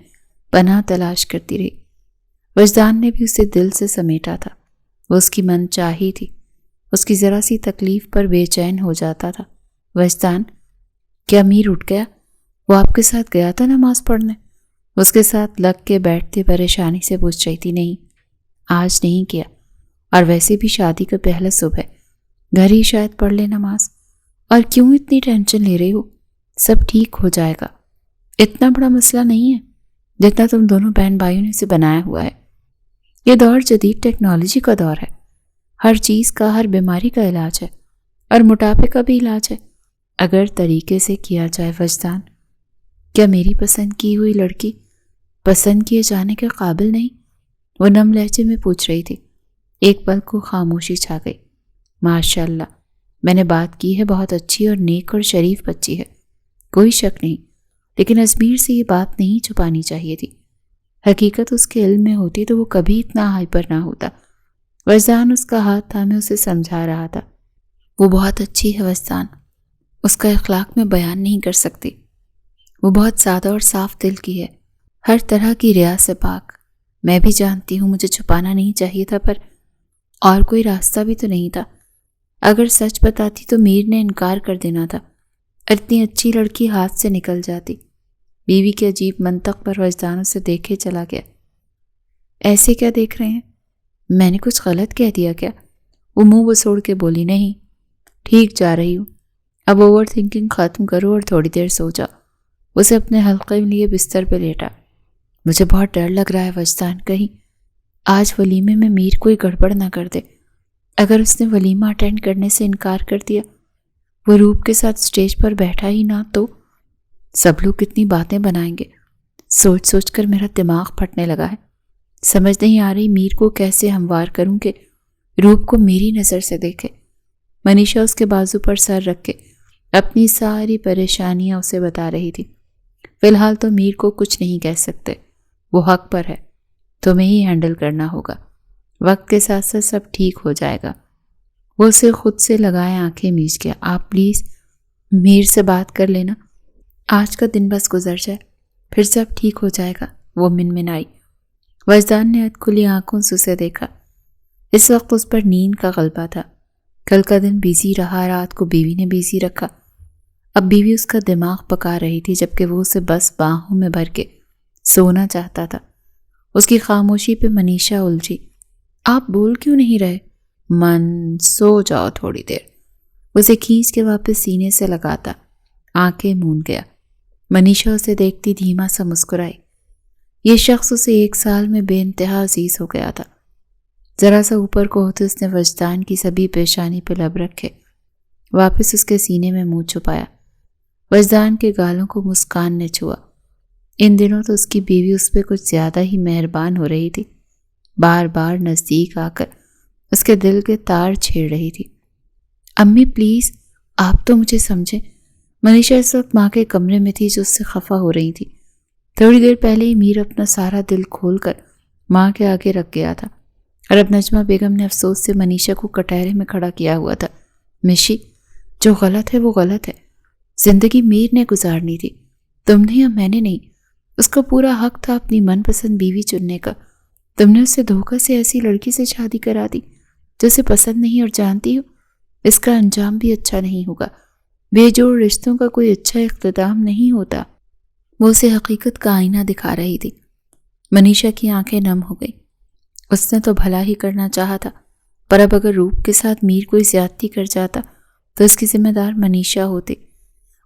پناہ تلاش کرتی رہی۔ وجدان نے بھی اسے دل سے سمیٹا تھا۔ وہ اس کی من چاہی تھی، اس کی ذرا سی تکلیف پر بے چین ہو جاتا تھا۔ وجدان، کیا امیر اٹھ گیا؟ وہ آپ کے ساتھ گیا تھا نماز پڑھنے؟ اس کے ساتھ لگ کے بیٹھتے پریشانی سے پوچھ رہی تھی۔ نہیں، آج نہیں کیا، اور ویسے بھی شادی کا پہلا صبح ہے، گھر ہی شاید پڑھ لے نماز۔ اور کیوں اتنی ٹینشن لے رہی ہو؟ سب ٹھیک ہو جائے گا، اتنا بڑا مسئلہ نہیں ہے جتنا تم دونوں بہن بھائیوں نے اسے بنایا ہوا ہے۔ یہ دور جدید ٹیکنالوجی کا دور ہے، ہر چیز کا، ہر بیماری کا علاج ہے، اور موٹاپے کا بھی علاج ہے اگر طریقے سے کیا جائے۔ وجدان، کیا میری پسند کی ہوئی لڑکی پسند کیے جانے کے قابل نہیں؟ وہ نم لہجے میں پوچھ رہی تھی۔ ایک پل کو خاموشی چھا گئی۔ ماشاء اللہ، میں نے بات کی ہے، بہت اچھی اور نیک اور شریف بچی ہے، کوئی شک نہیں، لیکن ازمیر سے یہ بات نہیں چھپانی چاہیے تھی۔ حقیقت اس کے علم میں ہوتی تو وہ کبھی اتنا ہائپر نہ ہوتا۔ وجدان اس کا ہاتھ تھامے اسے سمجھا رہا تھا۔ وہ بہت اچھی ہے وجدان، اس کا اخلاق میں بیان نہیں کر سکتی۔ وہ بہت سادہ اور صاف دل کی ہے، ہر طرح کی ریا سے پاک۔ میں بھی جانتی ہوں مجھے چھپانا نہیں چاہیے تھا، پر اور کوئی راستہ بھی تو نہیں تھا۔ اگر سچ بتاتی تو میر نے انکار کر دینا تھا، اتنی اچھی لڑکی ہاتھ سے نکل جاتی۔ بیوی کے عجیب منطق پر وجدان اسے دیکھے چلا گیا۔ ایسے کیا دیکھ رہے ہیں؟ میں نے کچھ غلط کہہ دیا کیا؟ وہ منہ بسوڑ کے بولی، نہیں، ٹھیک جا رہی ہوں، اب اوور تھنکنگ ختم کرو اور تھوڑی دیر سو جاؤ۔ اسے اپنے حلقے میں لیے بستر پہ لیٹا۔ مجھے بہت ڈر لگ رہا ہے وجدان، کہیں آج ولیمے میں میر کوئی گڑبڑ نہ کر دے۔ اگر اس نے ولیمہ اٹینڈ کرنے سے انکار کر دیا، وہ روپ کے ساتھ سٹیج پر بیٹھا ہی نہ، تو سب لوگ کتنی باتیں بنائیں گے۔ سوچ سوچ کر میرا دماغ پھٹنے لگا ہے۔ سمجھ نہیں آ رہی میر کو کیسے ہموار کروں کہ روپ کو میری نظر سے دیکھے۔ منیشا اس کے بازو پر سر رکھ کے اپنی ساری پریشانیاں اسے بتا رہی تھی۔ فی الحال تو میر کو کچھ نہیں کہہ سکتے، وہ حق پر ہے، تمہیں ہی ہینڈل کرنا ہوگا، وقت کے ساتھ ساتھ سب ٹھیک ہو جائے گا۔ وہ اسے خود سے لگائے آنکھیں میچ گیا۔ آپ پلیز میر سے بات کر لینا، آج کا دن بس گزر جائے، پھر سب ٹھیک ہو جائے گا، وہ منمنائی۔ وجدان نے ادکھلی آنکھوں سے اسے دیکھا۔ اس وقت اس پر نیند کا غلبہ تھا۔ کل کا دن بیزی رہا، رات کو بیوی نے بیزی رکھا۔ اب بیوی اس کا دماغ پکا رہی تھی، جبکہ وہ اسے بس باہوں میں بھر کے سونا چاہتا تھا۔ اس کی خاموشی پہ منیشا الجھی۔ آپ بول کیوں نہیں رہے؟ من، سو جاؤ تھوڑی دیر۔ اسے کھینچ کے واپس سینے سے لگاتا آنکھیں موند گیا۔ منیشا اسے دیکھتی دھیما سا مسکرائی۔ یہ شخص اسے 1 سال میں بے انتہا عزیز ہو گیا تھا۔ ذرا سا اوپر کو ہوتے اس نے وجدان کی سبھی پیشانی پہ لب رکھے، واپس اس کے سینے میں منہ چھپایا۔ وجدان کے گالوں کو مسکان نے چھوا۔ ان دنوں تو اس کی بیوی اس پہ کچھ زیادہ ہی مہربان ہو رہی تھی، بار بار نزدیک آ کر اس کے دل کے تار چھیڑ رہی تھی۔ امی پلیز آپ تو مجھے سمجھیں۔ منیشا اس وقت ماں کے کمرے میں تھی جو اس سے خفا ہو رہی تھی۔ تھوڑی دیر پہلے ہی میر اپنا سارا دل کھول کر ماں کے آگے رکھ گیا تھا، اور اب نجمہ بیگم نے افسوس سے منیشا کو کٹہرے میں کھڑا کیا ہوا تھا۔ مشی، جو غلط ہے وہ غلط ہے، زندگی میر نے گزارنی تھی، تم نے یا میں نے نہیں۔ اس کا پورا حق تھا اپنی من پسند بیوی چننے کا۔ تم نے اسے دھوکہ سے ایسی لڑکی سے شادی کرا دی جو اسے پسند نہیں، اور جانتی ہو اس کا انجام بھی اچھا نہیں ہوگا۔ بے جوڑ رشتوں کا کوئی اچھا اختتام نہیں ہوتا۔ وہ اسے حقیقت کا آئینہ دکھا رہی تھی۔ منیشا کی آنکھیں نم ہو گئی۔ اس نے تو بھلا ہی کرنا چاہا تھا، پر اب اگر روپ کے ساتھ میر کوئی زیادتی کر جاتا تو اس کی ذمہ دار منیشا ہوتی۔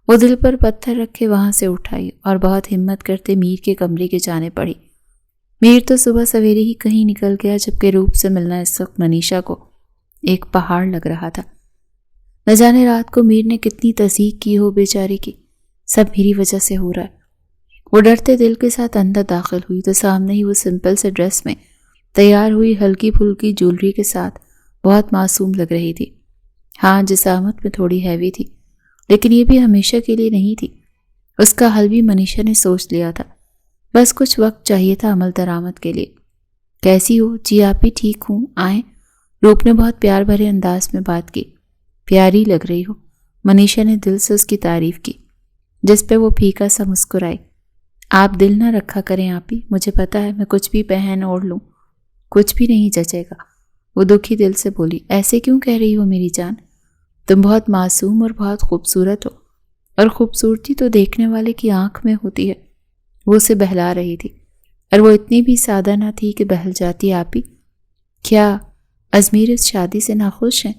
وہ دل پر پتھر رکھے وہاں سے اٹھائی اور بہت ہمت کرتے میر کے کمرے کے جانے پڑی۔ میر تو صبح سویرے ہی کہیں نکل گیا، جبکہ روپ سے ملنا اس وقت منیشا کو ایک پہاڑ لگ رہا تھا۔ نہ جانے رات کو میر نے کتنی تصدیق کی ہو بیچاری کی، سب میری وجہ سے ہو رہا ہے۔ وہ ڈرتے دل کے ساتھ اندر داخل ہوئی تو سامنے ہی وہ سمپل سے ڈریس میں تیار ہوئی، ہلکی پھلکی جولری کے ساتھ بہت معصوم لگ رہی تھی۔ ہاں، جسامت میں تھوڑی ہیوی تھی، لیکن یہ بھی ہمیشہ کے لیے نہیں تھی۔ اس کا حل بھی منیشا نے سوچ لیا تھا، بس کچھ وقت چاہیے تھا عمل درآمد کے لیے۔ کیسی ہو؟ جی آپ ہی ٹھیک ہوں، آئیں۔ روپ نے بہت پیار بھرے انداز میں بات کی۔ پیاری لگ رہی ہو، منیشا نے دل سے اس کی تعریف کی، جس پہ وہ پھیکا سا مسکرائی۔ آپ دل نہ رکھا کریں آپی، مجھے پتا ہے میں کچھ بھی پہن اوڑھ لوں، کچھ بھی نہیں جچے گا۔ وہ دکھی دل سے بولی، ایسے کیوں کہہ رہی ہو میری جان؟ تم بہت معصوم اور بہت خوبصورت ہو، اور خوبصورتی تو دیکھنے والے کی آنکھ میں ہوتی ہے۔ وہ اسے بہلا رہی تھی، اور وہ اتنی بھی سادہ نہ تھی کہ بہل جاتی۔ آپی کیا ازمیر اس شادی سے ناخوش ہیں؟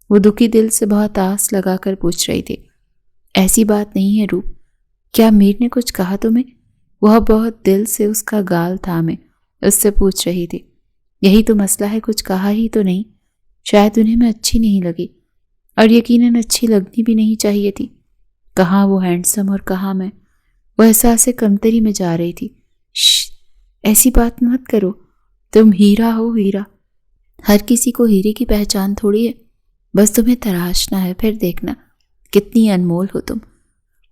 وہ دکھی دل سے بہت آس لگا کر پوچھ رہی تھی۔ ایسی بات نہیں ہے روپ، کیا میر نے کچھ کہا تمہیں؟ وہ بہت دل سے اس کا گال تھامے اس سے پوچھ رہی تھی۔ یہی تو مسئلہ ہے، کچھ کہا ہی تو نہیں۔ شاید انہیں میں اچھی نہیں لگی، اور یقیناً اچھی لگنی بھی نہیں چاہیے تھی۔ کہاں وہ ہینڈسم اور کہاں میں۔ وہ احساس کمتری میں جا رہی تھی۔ شش، ایسی بات مت کرو، تم ہیرا ہو، ہیرا۔ ہر کسی کو ہیرے کی پہچان تھوڑی ہے، بس تمہیں تراشنا ہے، پھر دیکھنا کتنی انمول ہو تم۔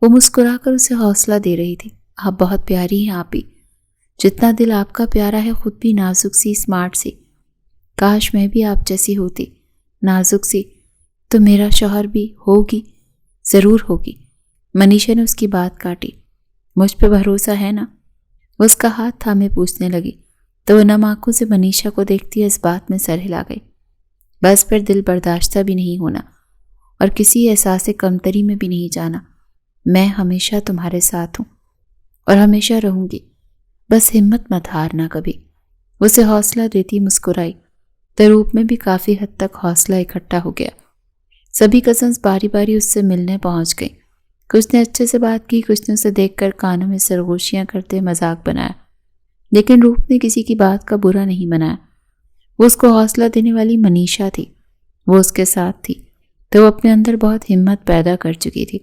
وہ مسکرا کر اسے حوصلہ دے رہی تھی۔ آپ بہت پیاری ہیں آپی، جتنا دل آپ کا پیارا ہے، خود بھی نازک سی، اسمارٹ سی۔ کاش میں بھی آپ جیسی ہوتی، نازک سی، تو میرا شوہر بھی ہوگی، ضرور ہوگی۔ منیشا نے اس کی بات کاٹی۔ مجھ پہ بھروسہ ہے نا؟ وہ اس کا ہاتھ تھامے پوچھنے لگی تو وہ نم آنکھوں سے منیشا کو دیکھتی اس بات میں سر ہلا گئی۔ بس پھر دل برداشتہ بھی نہیں ہونا، اور کسی احساس کمتری میں بھی نہیں جانا۔ میں ہمیشہ تمہارے ساتھ ہوں اور ہمیشہ رہوں گی، بس ہمت مت ہارنا کبھی۔ اسے حوصلہ دیتی مسکرائی۔ روپ میں بھی کافی حد تک حوصلہ اکٹھا ہو گیا۔ سبھی کزنز باری باری اس سے ملنے پہنچ گئیں۔ کچھ نے اچھے سے بات کی، کچھ نے اسے دیکھ کر کانوں میں سرگوشیاں کرتے مذاق بنایا، لیکن روپ نے کسی کی بات کا برا نہیں منایا۔ وہ اس کو حوصلہ دینے والی منیشا تھی، وہ اس کے ساتھ تھی تو وہ اپنے اندر بہت ہمت پیدا کر چکی تھی۔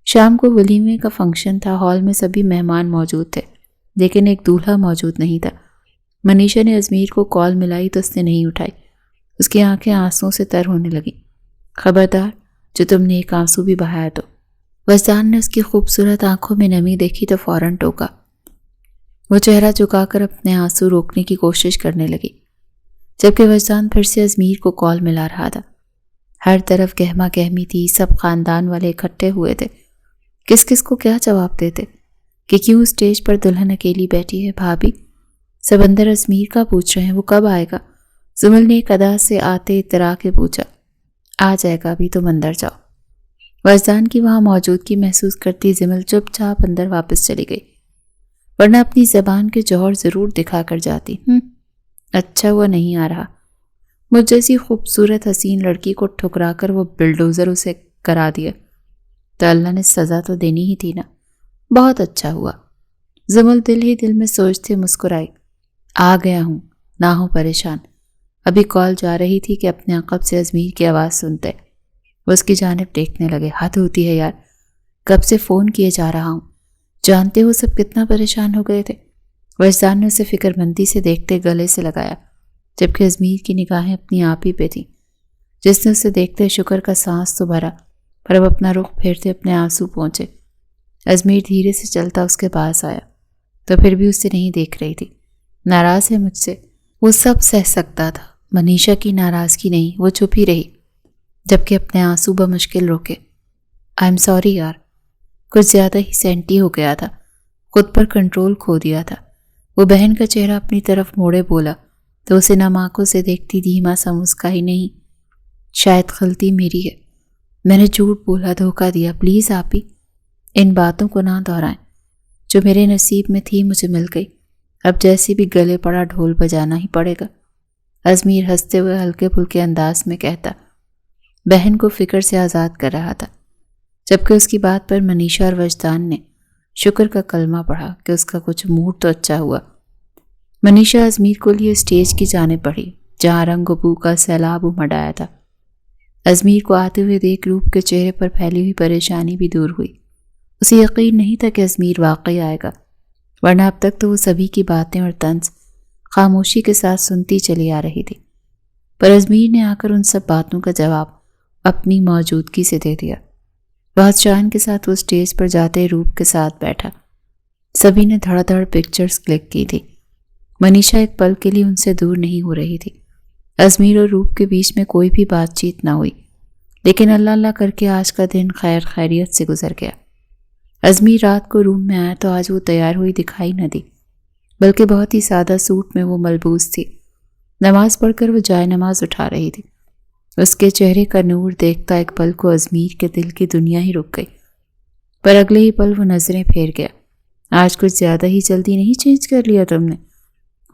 شام کو ولیمے کا فنکشن تھا، ہال میں سبھی مہمان موجود تھے لیکن ایک دولہا موجود نہیں تھا۔ منیشا نے ازمیر کو کال ملائی تو اس نے نہیں اٹھائی۔ اس کی آنکھیں آنسوں سے تر ہونے لگیں۔ خبردار جو تم نے ایک آنسو بھی بہایا تو۔ وجدان نے اس کی خوبصورت آنکھوں میں نمی دیکھی تو فوراً ٹوکا۔ وہ چہرہ جھکا کر اپنے آنسو روکنے کی کوشش کرنے لگی، جبکہ وجدان پھر سے ازمیر کو کال ملا رہا تھا۔ ہر طرف گہما گہمی تھی، سب خاندان والے اکٹھے ہوئے تھے۔ کس کس کو کیا جواب دیتے کہ کیوں اسٹیج پر دلہن اکیلی بیٹھی ہے؟ بھابھی سب اندر ازمیر کا پوچھ رہے ہیں، وہ کب آئے گا؟ زمل نے ایک ادا سے آتے اترا کے پوچھا۔ آ جائے گا، ابھی تم اندر جاؤ۔ وجدان کی وہاں موجودگی محسوس کرتی زمل چپ چاپ اندر واپس چلی گئی، ورنہ اپنی زبان کے جوہر ضرور دکھا کر جاتی۔ اچھا وہ نہیں آ رہا۔ مجھ جیسی خوبصورت حسین لڑکی کو ٹھکرا کر وہ بلڈوزر اسے کرا دیا تو اللہ نے سزا تو دینی ہی تھی نا۔ بہت اچھا ہوا، زمل دل ہی دل میں سوچتے مسکرائی۔ آ گیا ہوں، نہ ہو پریشان۔ ابھی کال جا رہی تھی کہ اپنے عقب سے ازمیر کی آواز سنتے وہ اس کی جانب دیکھنے لگے۔ حد ہوتی ہے یار، کب سے فون کیے جا رہا ہوں، جانتے ہو سب کتنا پریشان ہو گئے تھے۔ وجدان نے اسے فکر مندی سے دیکھتے گلے سے لگایا، جبکہ ازمیر کی نگاہیں اپنی آپ ہی پہ تھیں۔ جس نے اسے دیکھتے شکر کا سانس تو بھرا، پر اب اپنا رخ پھیرتے اپنے آنسو پہنچے۔ ازمیر دھیرے سے چلتا اس کے پاس آیا تو پھر بھی اسے نہیں دیکھ رہی تھی۔ ناراض ہے مجھ سے؟ وہ سب سہ سکتا تھا، منیشا کی ناراضگی نہیں۔ وہ چپ ہی رہی جبکہ اپنے آنسو بمشکل روکے۔ آئی ایم سوری یار، کچھ زیادہ ہی سینٹی ہو گیا تھا، خود پر کنٹرول کھو دیا تھا۔ وہ بہن کا چہرہ اپنی طرف موڑے بولا تو اسے نم آنکھوں سے دیکھتی دھیما سا مسکرائی۔ نہیں، شاید غلطی میری ہے، میں نے جھوٹ بولا، دھوکہ دیا۔ پلیز آپ ہی ان باتوں کو نہ دہرائیں، جو میرے نصیب میں تھی مجھے مل گئی، اب جیسے بھی گلے پڑا ڈھول بجانا ہی پڑے گا۔ ازمیر ہنستے ہوئے ہلکے پھلکے انداز میں کہتا، بہن کو فکر سے آزاد کر رہا تھا، جبکہ اس کی بات پر منیشا اور وجدان نے شکر کا کلمہ پڑھا کہ اس کا کچھ موڈ تو اچھا ہوا۔ منیشا ازمیر کو لیے اسٹیج کی جانب بڑھی جہاں رنگ و بو کا سیلاب امڈ آیا تھا۔ ازمیر کو آتے ہوئے دیکھ روپ کے چہرے پر پھیلی ہوئی پریشانی بھی دور ہوئی۔ اسے یقین نہیں تھا کہ ازمیر واقعی آئے گا، ورنہ اب تک تو وہ سبھی کی باتیں اور طنز خاموشی کے ساتھ سنتی چلی آ رہی تھی، پر ازمیر نے آ کر ان سب باتوں کا جواب اپنی موجودگی سے دے دیا۔ بہت شان کے ساتھ وہ اسٹیج پر جاتے روپ کے ساتھ بیٹھا۔ سبھی نے دھڑ دھڑ پکچرز کلک کی تھی۔ منیشا ایک پل کے لیے ان سے دور نہیں ہو رہی تھی۔ ازمیر اور روپ کے بیچ میں کوئی بھی بات چیت نہ ہوئی، لیکن اللہ اللہ کر کے آج کا دن خیر خیریت سے گزر گیا۔ ازمیر رات کو روم میں آیا تو آج وہ تیار ہوئی دکھائی نہ دی، بلکہ بہت ہی سادہ سوٹ میں وہ ملبوس تھی۔ نماز پڑھ کر وہ جائے نماز اٹھا رہی تھی۔ اس کے چہرے کا نور دیکھتا ایک پل کو ازمیر کے دل کی دنیا ہی رک گئی، پر اگلے ہی پل وہ نظریں پھیر گیا۔ آج کچھ زیادہ ہی جلدی نہیں چینج کر لیا تم نے؟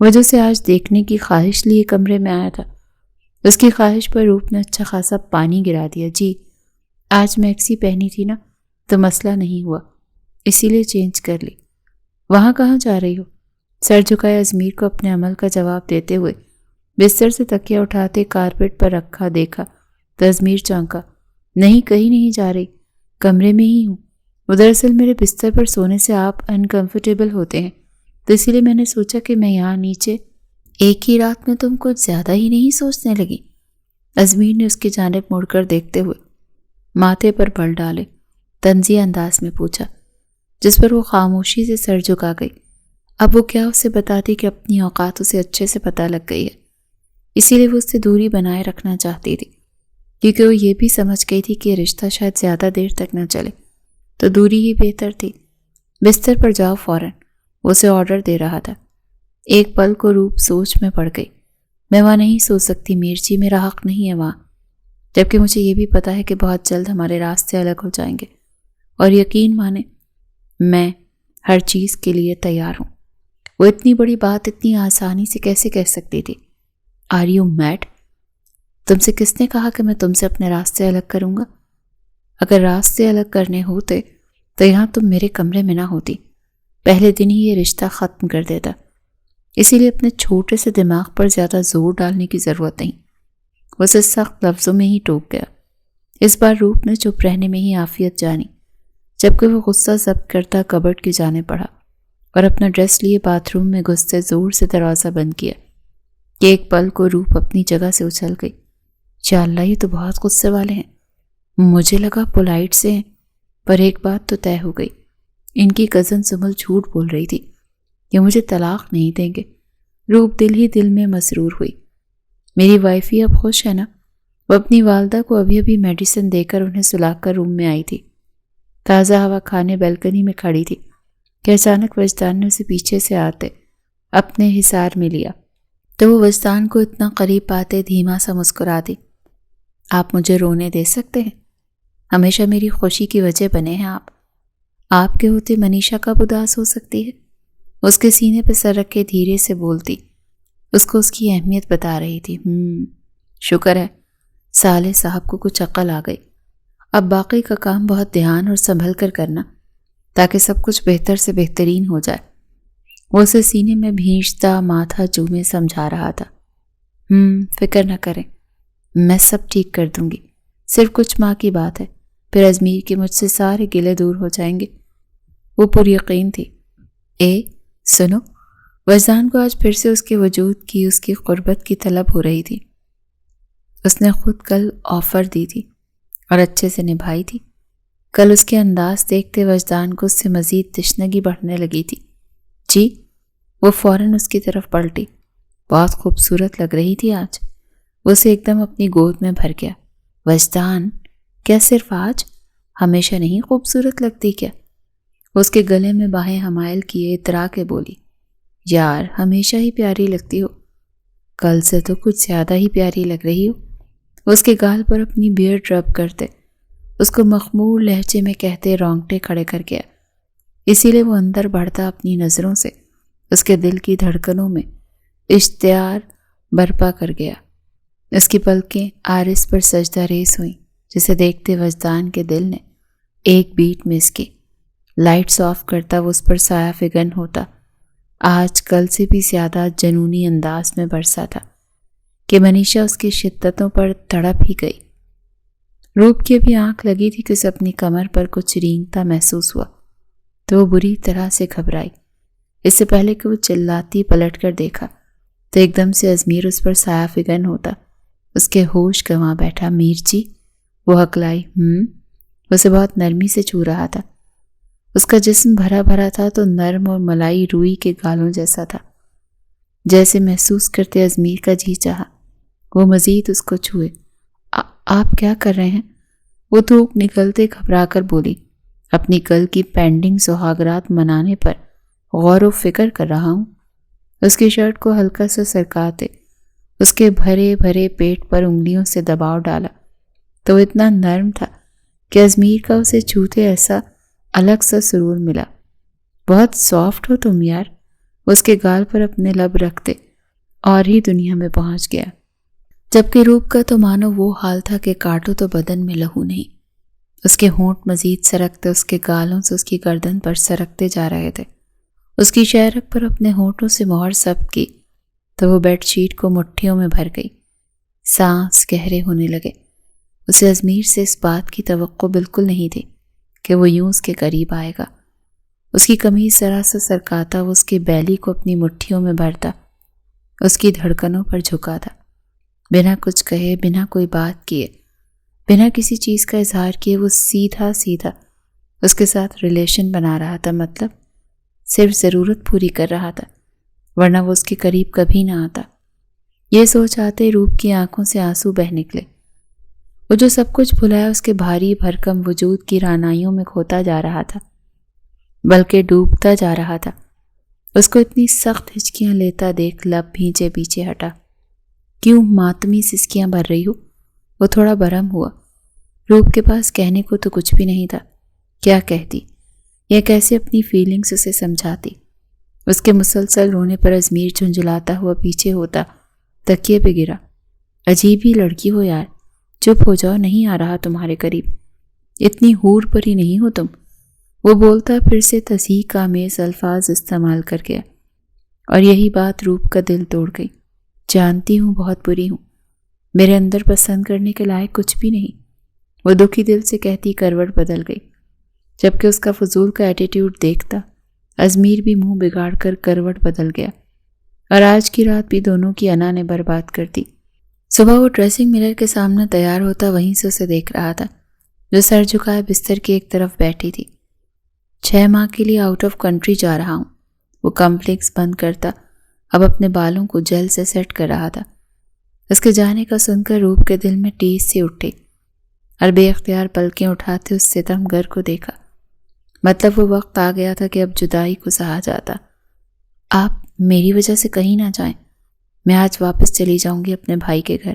وجہ سے آج دیکھنے کی خواہش لیے کمرے میں آیا تھا۔ اس کی خواہش پر روپ نے اچھا خاصا پانی گرا دیا۔ جی آج میکسی پہنی تھی نا تو مسئلہ نہیں ہوا، اسی لیے چینج کر لی۔ وہاں کہاں جا رہی ہو؟ سر جھکائے ازمیر کو اپنے عمل کا جواب دیتے ہوئے بستر سے تکیہ اٹھاتے کارپیٹ پر رکھا دیکھا تو ازمیر چونکا۔ نہیں کہیں نہیں جا رہی، کمرے میں ہی ہوں۔ دراصل میرے بستر پر سونے سے آپ انکمفرٹیبل ہوتے ہیں تو اسی لیے میں نے سوچا کہ میں یہاں نیچے۔ ایک ہی رات میں تم کچھ زیادہ ہی نہیں سوچنے لگی؟ ازمیر نے اس کی جانب مڑ کر دیکھتے ہوئے ماتھے پر بل ڈالے طنزیہ انداز میں پوچھا، جس پر وہ خاموشی سے سر جھکا گئی۔ اب وہ کیا اسے بتاتی کہ اپنی اوقات اسے اچھے سے پتہ لگ گئی ہے، اسی لیے وہ اس سے دوری بنائے رکھنا چاہتی تھی، کیونکہ وہ یہ بھی سمجھ گئی تھی کہ رشتہ شاید زیادہ دیر تک نہ چلے، تو دوری ہی بہتر تھی۔ بستر پر جاؤ فوراً، وہ اسے آرڈر دے رہا تھا۔ ایک پل کو روپ سوچ میں پڑ گئی۔ میں وہاں نہیں سو سکتی میرچی، میرا حق نہیں ہے وہاں، جبکہ مجھے یہ بھی پتا ہے کہ بہت جلد ہمارے راستے الگ ہو جائیں گے، اور یقین مانے میں ہر چیز کے لیے تیار ہوں۔ وہ اتنی بڑی بات اتنی آسانی سے کیسے کہہ سکتی تھی؟ Are you mad? تم سے کس نے کہا کہ میں تم سے اپنے راستے الگ کروں گا؟ اگر راستے الگ کرنے ہوتے تو یہاں تم میرے کمرے میں نہ ہوتی، پہلے دن ہی یہ رشتہ ختم کر دیتا۔ اسی لیے اپنے چھوٹے سے دماغ پر زیادہ زور ڈالنے کی ضرورت نہیں۔ وہ اسے سخت لفظوں میں ہی ٹوک گیا۔ اس بار روپ نے چپ رہنے میں ہی عافیت جانی، جبکہ وہ غصہ ضبط کرتا کبرڈ کی جانے پڑا اور اپنا ڈریس لیے باتھ روم میں گھستے زور سے دروازہ بند کیا کہ ایک پل کو روپ اپنی جگہ سے اچھل گئی۔ یا اللہ، یہ تو بہت غصے والے ہیں۔ مجھے لگا پولائٹ سے ہیں، پر ایک بات تو طے ہو گئی، ان کی کزن سمل جھوٹ بول رہی تھی کہ مجھے طلاق نہیں دیں گے۔ روپ دل ہی دل میں مسرور ہوئی۔ میری وائفی اب خوش ہے نا؟ وہ اپنی والدہ کو ابھی ابھی میڈیسن دے کر انہیں سلا کر روم میں آئی تھی۔ تازہ ہوا کھانے بیلکنی میں کھڑی تھی کہ اچانک وجدان نے اسے پیچھے سے آتے اپنے حصار میں لیا تو وہ وجدان کو اتنا قریب پاتے دھیما سا مسکرا دی۔ آپ مجھے رونے دے سکتے ہیں، ہمیشہ میری خوشی کی وجہ بنے ہیں آپ کے ہوتے منیشا کب اداس ہو سکتی ہے؟ اس کے سینے پہ سر رکھ کے دھیرے سے بولتی، اس کو اس کی اہمیت بتا رہی تھی۔ شکر ہے صالح صاحب کو کچھ عقل آ گئی۔ اب باقی کا کام بہت دھیان اور سنبھل کر کرنا تاکہ سب کچھ بہتر سے بہترین ہو جائے۔ وہ اسے سینے میں بھینچتا ماتھا چومے سمجھا رہا تھا۔ فکر نہ کریں، میں سب ٹھیک کر دوں گی، صرف کچھ ماہ کی بات ہے، پھر ازمیر کے مجھ سے سارے گلے دور ہو جائیں گے۔ وہ پر یقین تھی۔ سنو، وجدان کو آج پھر سے اس کے وجود کی، اس کی قربت کی طلب ہو رہی تھی۔ اس نے خود کل آفر دی تھی اور اچھے سے نبھائی تھی۔ کل اس کے انداز دیکھتے وجدان کو اس سے مزید تشنگی بڑھنے لگی تھی۔ جی؟ وہ فوراً اس کی طرف پلٹی۔ بہت خوبصورت لگ رہی تھی آج۔ وہ اسے ایک دم اپنی گود میں بھر گیا۔ وجدان، کیا صرف آج؟ ہمیشہ نہیں خوبصورت لگتی کیا؟ اس کے گلے میں باہیں حمائل کیے اترا کے بولی، یار ہمیشہ ہی پیاری لگتی ہو، کل سے تو کچھ زیادہ ہی پیاری لگ رہی ہو۔ اس کے گال پر اپنی بیئرڈ رب کرتے، اس کو مخمور لہجے میں کہتے رونگٹے کھڑے کر گیا۔ اسی لیے وہ اندر بڑھتا اپنی نظروں سے اس کے دل کی دھڑکنوں میں اشتعال برپا کر گیا۔ اس کی پلکیں آرس پر سجدہ ریز ہوئیں، جسے دیکھتے وجدان کے دل نے ایک بیٹ مس کی۔ لائٹس آف کرتا وہ اس پر سایہ فگن ہوتا، آج کل سے بھی زیادہ جنونی انداز میں برسا تھا کہ منیشا اس کی شدتوں پر تڑپ ہی گئی۔ روپ کی ابھی آنکھ لگی تھی کہ اسے اپنی کمر پر کچھ رینگتا محسوس ہوا تو وہ بری طرح سے گھبرائی۔ اس سے پہلے کہ وہ چلاتی پلٹ کر دیکھا تو ایک دم سے ازمیر اس پر سایہ فگن ہوتا اس کے ہوش گنوا بیٹھا۔ میر جی؟ وہ ہکلائی۔ اسے بہت نرمی سے چھو رہا تھا۔ اس کا جسم بھرا بھرا تھا تو نرم اور ملائی روئی کے گالوں جیسا تھا۔ جیسے محسوس کرتے ازمیر کا جی چاہا وہ مزید اس کو چھوئے۔ آپ کیا کر رہے ہیں؟ وہ دھوپ نکلتے گھبرا کر بولی، اپنی کل کی پینڈنگ سہاگرات منانے پر غور و فکر کر رہا ہوں۔ اس کی شرٹ کو ہلکا سا سرکاتے اس کے بھرے بھرے پیٹ پر انگلیوں سے دباؤ ڈالا تو وہ اتنا نرم تھا کہ ازمیر کا اسے چھوتے ایسا الگ سا سرور ملا۔ بہت سافٹ ہو تم یار۔ اس کے گال پر اپنے لب رکھتے اور ہی دنیا میں پہنچ گیا۔ جبکہ روپ کا تو مانو وہ حال تھا کہ کاٹو تو بدن میں لہو نہیں۔ اس کے ہونٹ مزید سرکتے اس کے گالوں سے اس کی گردن پر سرکتے جا رہے تھے۔ اس کی شہرک پر اپنے ہونٹوں سے مہر ثبت کی تو وہ بیڈ شیٹ کو مٹھیوں میں بھر گئی۔ سانس گہرے ہونے لگے۔ اسے ازمیر سے اس بات کی توقع بالکل نہیں تھی کہ وہ یوں اس کے قریب آئے گا۔ اس کی قمیض ذرا سا سرکاتا وہ اس کی بیلی کو اپنی مٹھیوں میں بھرتا، اس کی دھڑکنوں پر جھکا تھا۔ بنا کچھ کہے، بنا کوئی بات کیے، بنا کسی چیز کا اظہار کیے وہ سیدھا سیدھا اس کے ساتھ ریلیشن بنا رہا تھا۔ مطلب صرف ضرورت پوری کر رہا تھا، ورنہ وہ اس کے قریب کبھی نہ آتا۔ یہ سوچ آتے روپ کی آنکھوں سے آنسو بہہ نکلے۔ وہ جو سب کچھ بھلایا اس کے بھاری بھرکم وجود کی رعنائیوں میں کھوتا جا رہا تھا، بلکہ ڈوبتا جا رہا تھا۔ اس کو اتنی سخت ہچکیاں لیتا دیکھ لب بھینچے پیچھے ہٹا۔ کیوں ماتمی سسکیاں بھر رہی ہو؟ وہ تھوڑا برہم ہوا۔ روپ کے پاس کہنے کو تو کچھ بھی نہیں تھا۔ کیا کہتی یا کیسے اپنی فیلنگز اسے سمجھاتی؟ اس کے مسلسل رونے پر ازمیر جھنجھلاتا ہوا پیچھے ہوتا تکیے پہ گرا۔ عجیب ہی لڑکی ہو یار، چپ ہو جاؤ، نہیں آ رہا تمہارے قریب، اتنی حور پری نہیں ہو تم۔ وہ بولتا پھر سے تصحیح آمیز الفاظ استعمال کر گیا، اور یہی بات روپ کا دل توڑ گئی۔ جانتی ہوں بہت بری ہوں، میرے اندر پسند کرنے کے لائق کچھ بھی نہیں، وہ دکھی دل سے کہتی کروٹ بدل گئی۔ جبکہ اس کا فضول کا ایٹیٹیوڈ دیکھتا ازمیر بھی منہ بگاڑ کر کروٹ بدل گیا، اور آج کی رات بھی دونوں کی انا نے برباد کر دی۔ صبح وہ ڈریسنگ مرر کے سامنے تیار ہوتا وہیں سے اسے دیکھ رہا تھا، جو سر جھکائے بستر کی ایک طرف بیٹھی تھی۔ 6 ماہ کے لیے آؤٹ آف کنٹری جا رہا ہوں، وہ کمپلیکس بند کرتا اب اپنے بالوں کو جیل سے سیٹ کر رہا تھا۔ اس کے جانے کا سن کر روپ کے دل میں ٹیس سی اٹھی، اور بے اختیار پلکیں اٹھاتے اس ستم گر کو دیکھا۔ مطلب وہ وقت آ گیا تھا کہ اب جدائی کو سہا جاتا۔ آپ میری وجہ سے کہیں نہ جائیں، میں آج واپس چلی جاؤں گی اپنے بھائی کے گھر۔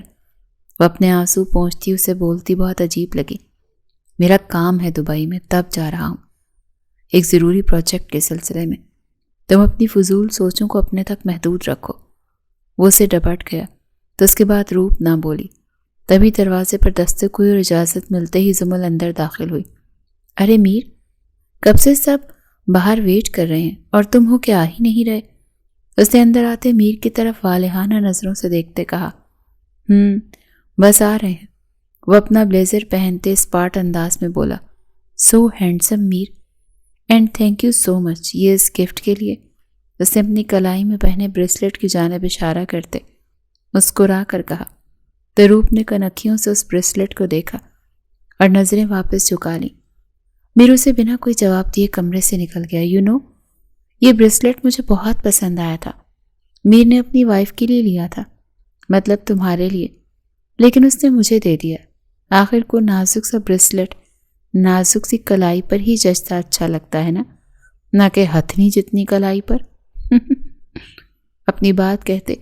وہ اپنے آنسو پہنچتی اسے بولتی بہت عجیب لگی۔ میرا کام ہے دبئی میں، تب جا رہا ہوں، ایک ضروری پروجیکٹ کے سلسلے میں۔ تم اپنی فضول سوچوں کو اپنے تک محدود رکھو۔ وہ اسے ڈپٹ گیا تو اس کے بعد روپ نہ بولی۔ تبھی دروازے پر دستک ہوئی اور اجازت ملتے ہی زمل اندر داخل ہوئی۔ ارے میر، کب سے سب باہر ویٹ کر رہے ہیں اور تم ہو کہ آ ہی نہیں رہے؟ اس نے اندر آتے میر کی طرف والہانہ نظروں سے دیکھتے کہا۔ بس آ رہے ہیں، وہ اپنا بلیزر پہنتے اسپارٹ انداز میں بولا۔ سو ہینڈسم میر، and thank you so much یہ اس گفٹ کے لیے۔ اس نے اپنی کلائی میں پہنے بریسلٹ کی جانب اشارہ کرتے مسکرا کر کہا۔ تو روپ نے کنکھیوں سے اس بریسلٹ کو دیکھا اور نظریں واپس جھکا لیں۔ میر اسے بنا کوئی جواب دیے کمرے سے نکل گیا۔ یہ بریسلٹ مجھے بہت پسند آیا تھا، میر نے اپنی وائف کے لیے لیا تھا، مطلب تمہارے لیے، لیکن اس نے مجھے دے دیا۔ آخر کو نازک سا بریسلٹ نازک سی کلائی پر ہی جچتا اچھا لگتا ہے نا، نہ کہ ہتھنی جتنی کلائی پر۔ اپنی بات کہتے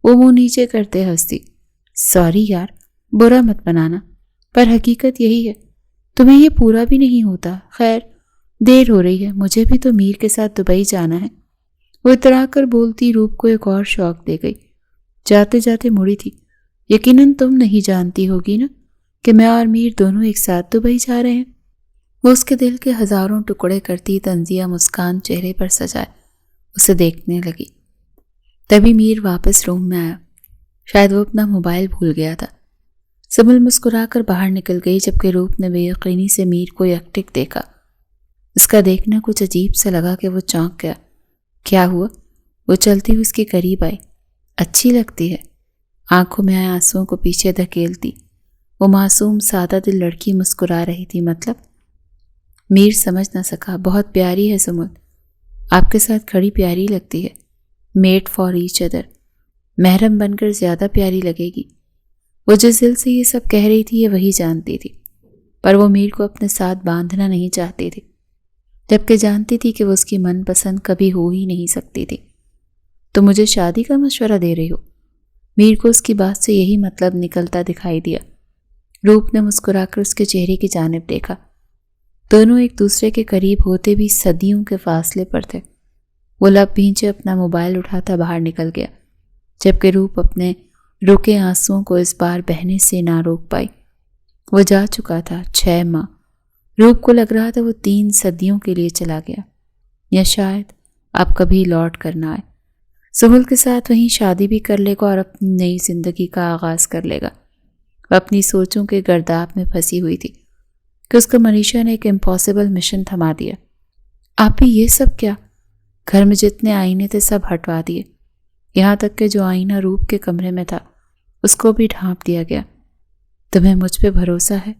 وہ منہ نیچے کرتے ہنستی۔ سوری یار، برا مت بنانا، پر حقیقت یہی ہے، تمہیں یہ پورا بھی نہیں ہوتا۔ خیر، دیر ہو رہی ہے، مجھے بھی تو میر کے ساتھ دبئی جانا ہے۔ وہ اترا کر بولتی روپ کو ایک اور شوق دے گئی۔ جاتے جاتے مڑی تھی۔ یقیناً تم نہیں جانتی ہوگی نا کہ میں اور میر دونوں ایک ساتھ دبئی جا رہے ہیں۔ وہ اس کے دل کے ہزاروں ٹکڑے کرتی طنزیہ مسکان چہرے پر سجائے اسے دیکھنے لگی۔ تبھی میر واپس روم میں آیا، شاید وہ اپنا موبائل بھول گیا تھا۔ سمل مسکرا کر باہر نکل گئی، جبکہ روپ نے بے یقینی سے میر کو یکٹک دیکھا۔ اس کا دیکھنا کچھ عجیب سے لگا کہ وہ چونک گیا۔ کیا ہوا؟ وہ چلتی ہوئی اس کے قریب آئی۔ اچھی لگتی ہے، آنکھوں میں آئے آنسوؤں کو پیچھے دھکیلتی وہ معصوم سادہ دل لڑکی مسکرا رہی تھی۔ مطلب؟ میر سمجھ نہ سکا۔ بہت پیاری ہے سمل، آپ کے ساتھ کھڑی پیاری لگتی ہے، میٹ فار ایچ ادر، محرم بن کر زیادہ پیاری لگے گی۔ وہ جس دل سے یہ سب کہہ رہی تھی یہ وہی جانتی تھی، پر وہ میر کو اپنے ساتھ باندھنا نہیں چاہتی تھی، جبکہ جانتی تھی کہ وہ اس کی من پسند کبھی ہو ہی نہیں سکتی تھی۔ تو مجھے شادی کا مشورہ دے رہی ہو؟ میر کو اس کی بات سے یہی مطلب نکلتا دکھائی دیا۔ روپ نے مسکرا کر اس کے چہرے کی جانب دیکھا۔ دونوں ایک دوسرے کے قریب ہوتے بھی صدیوں کے فاصلے پر تھے۔ وہ لب بھینچے اپنا موبائل اٹھاتا باہر نکل گیا، جبکہ روپ اپنے رکے آنسوؤں کو اس بار بہنے سے نہ روک پائی۔ وہ جا چکا تھا 6 ماہ۔ روپ کو لگ رہا تھا وہ 3 صدیوں کے لیے چلا گیا، یا شاید اب کبھی لوٹ کر نہ آئے۔ سمل کے ساتھ وہیں شادی بھی کر لے گا اور اپنی نئی زندگی کا آغاز کر لے گا۔ وہ اپنی سوچوں کے گرداب میں پھنسی ہوئی تھی کہ اس کو منیشا نے ایک امپاسبل مشن تھما دیا۔ آپ بھی یہ سب کیا؟ گھر میں جتنے آئینے تھے سب ہٹوا دیے، یہاں تک کہ جو آئینہ روپ کے کمرے میں تھا اس کو بھی ڈھانپ دیا گیا۔ تمہیں مجھ پہ بھروسہ ہے؟